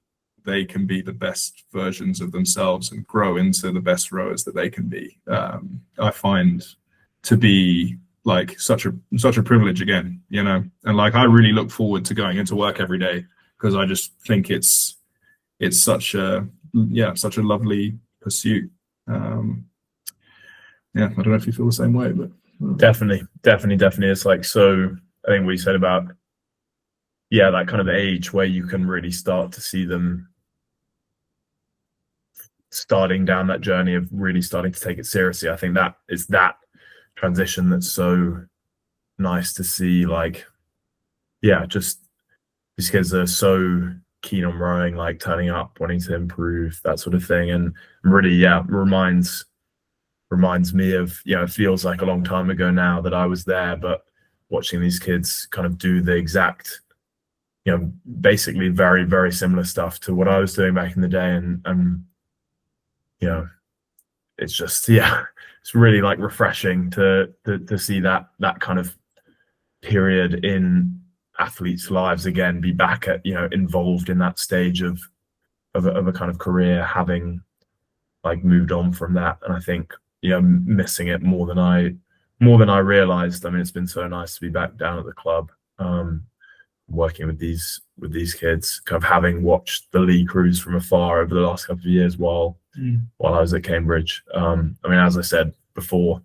Speaker 1: they can be the best versions of themselves and grow into the best rowers that they can be. I find to be like such a privilege again, you know, and like I really look forward to going into work every day, because I just think it's such a lovely pursuit. Yeah, I don't know if you feel the same way, but
Speaker 2: definitely. It's like, so I think what you said about, yeah, that kind of age where you can really start to see them starting down that journey of really starting to take it seriously. I think that is that transition that's so nice to see. Like, yeah, just these kids are so keen on rowing, like turning up, wanting to improve, that sort of thing. And really, yeah, reminds me of, you know, it feels like a long time ago now that I was there, but watching these kids kind of do the exact, you know, basically very, very similar stuff to what I was doing back in the day. And you know, it's just, yeah, it's really like refreshing to see that kind of period in athletes' lives again, be back at, you know, involved in that stage of a kind of career, having like moved on from that. And I think, you know, missing it more than I realized. I mean, it's been so nice to be back down at the club, working with these kids, kind of having watched the Lee crews from afar over the last couple of years while I was at Cambridge. I mean, as I said before,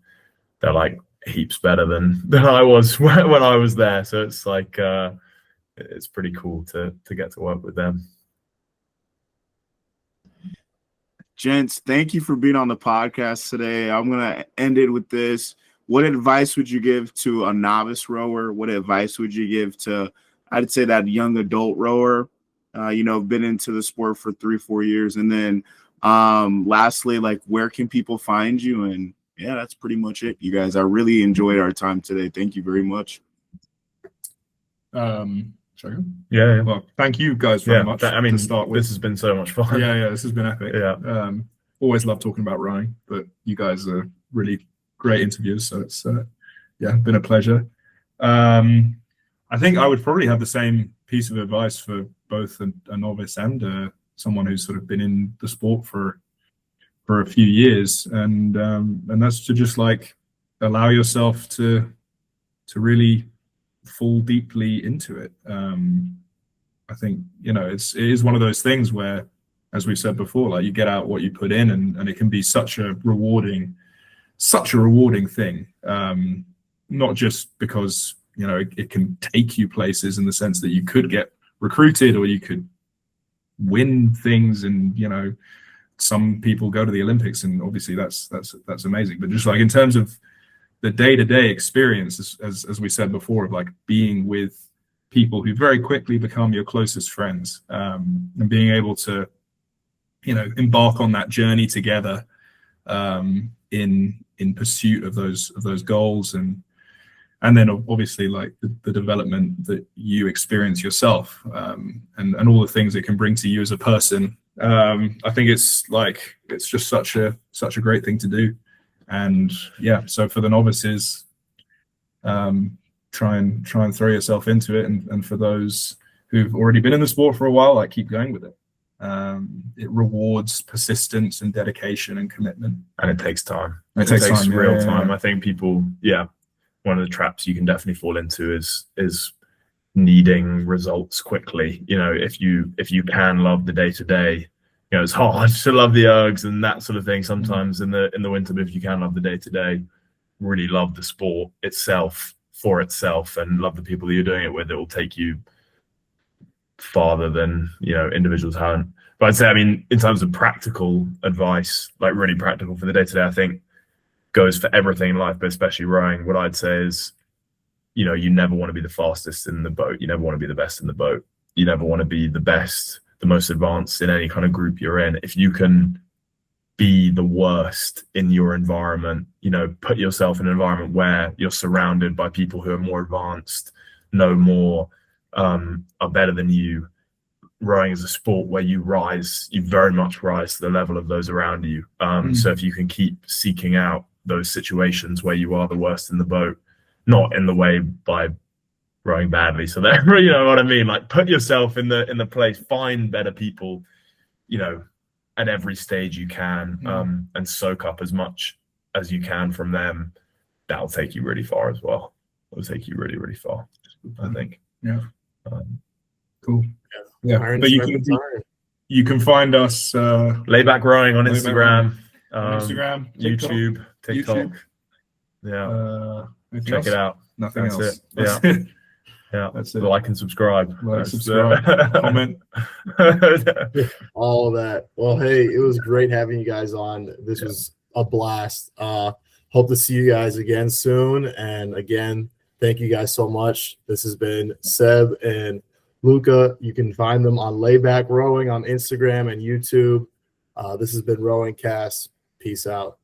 Speaker 2: they're like heaps better than I was when I was there. So it's like it's pretty cool to get to work with them.
Speaker 4: Gents, thank you for being on the podcast today. I'm going to end it with this. What advice would you give to a novice rower? What advice would you give to, I'd say, that young adult rower, you know, been into the sport for 3-4 years? And then lastly, like, where can people find you? And yeah, that's pretty much it, you guys. I really enjoyed our time today. Thank you very much.
Speaker 1: Yeah. Well, thank you guys very much.
Speaker 2: I mean,
Speaker 1: to start with.
Speaker 2: This has been so much fun.
Speaker 1: Yeah, this has been epic.
Speaker 2: Yeah.
Speaker 1: Always love talking about rowing, but you guys are really great interviews, so it's been a pleasure. I think I would probably have the same piece of advice for both a novice and someone who's sort of been in the sport for a few years, and that's to just like allow yourself to really fall deeply into it. I think, you know, it is one of those things where, as we've said before, like you get out what you put in, and it can be such a rewarding thing. Not just because, you know, it can take you places in the sense that you could get recruited or you could win things, and, you know, some people go to the Olympics, and obviously that's amazing. But just like in terms of the day-to-day experience, as we said before, of like being with people who very quickly become your closest friends, and being able to, you know, embark on that journey together, in pursuit of those goals, and then obviously like the development that you experience yourself, and all the things it can bring to you as a person. I think it's just such a great thing to do. And yeah, so for the novices, try and throw yourself into it, and for those who've already been in the sport for a while, like, keep going with it. It rewards persistence and dedication and commitment,
Speaker 2: and it takes time.
Speaker 1: It takes time,
Speaker 2: real time. I think people, one of the traps you can definitely fall into is needing results quickly. You know, if you can love the day to day, you know, it's hard to love the ergs and that sort of thing sometimes in the winter. But if you can love the day to day, really love the sport itself for itself, and love the people that you're doing it with, it will take you farther than, you know, individual talent. But I'd say, I mean, in terms of practical advice, like really practical for the day to day, I think goes for everything in life, but especially rowing. What I'd say is, you know, you never want to be the fastest in the boat. You never want to be the best in the boat. You never want to be the best, the most advanced in any kind of group you're in. If you can be the worst in your environment, you know, put yourself in an environment where you're surrounded by people who are more advanced, know more, are better than you. Rowing is a sport where you very much rise to the level of those around you. So if you can keep seeking out those situations where you are the worst in the boat, not in the way by rowing badly, so that, you know what I mean, like put yourself in the place, find better people, you know, at every stage you can, and soak up as much as you can from them. That'll take you really far as well. It'll take you really, really far, I think.
Speaker 1: Yeah. Cool. Yeah.
Speaker 3: Iron
Speaker 1: But you can find us
Speaker 2: Layback Rowing on Instagram,
Speaker 1: Instagram, TikTok,
Speaker 2: YouTube, TikTok. Yeah. Check
Speaker 1: else?
Speaker 2: it out.
Speaker 1: Nothing
Speaker 2: That's
Speaker 1: else.
Speaker 2: It.
Speaker 1: That's
Speaker 2: Yeah.
Speaker 1: That's it.
Speaker 2: Like and subscribe.
Speaker 1: Subscribe, comment.
Speaker 3: All that. Well, hey, it was great having you guys on. This was a blast. Hope to see you guys again soon. And again, thank you guys so much. This has been Seb and Luca. You can find them on Layback Rowing on Instagram and YouTube. This has been RowingCast. Peace out.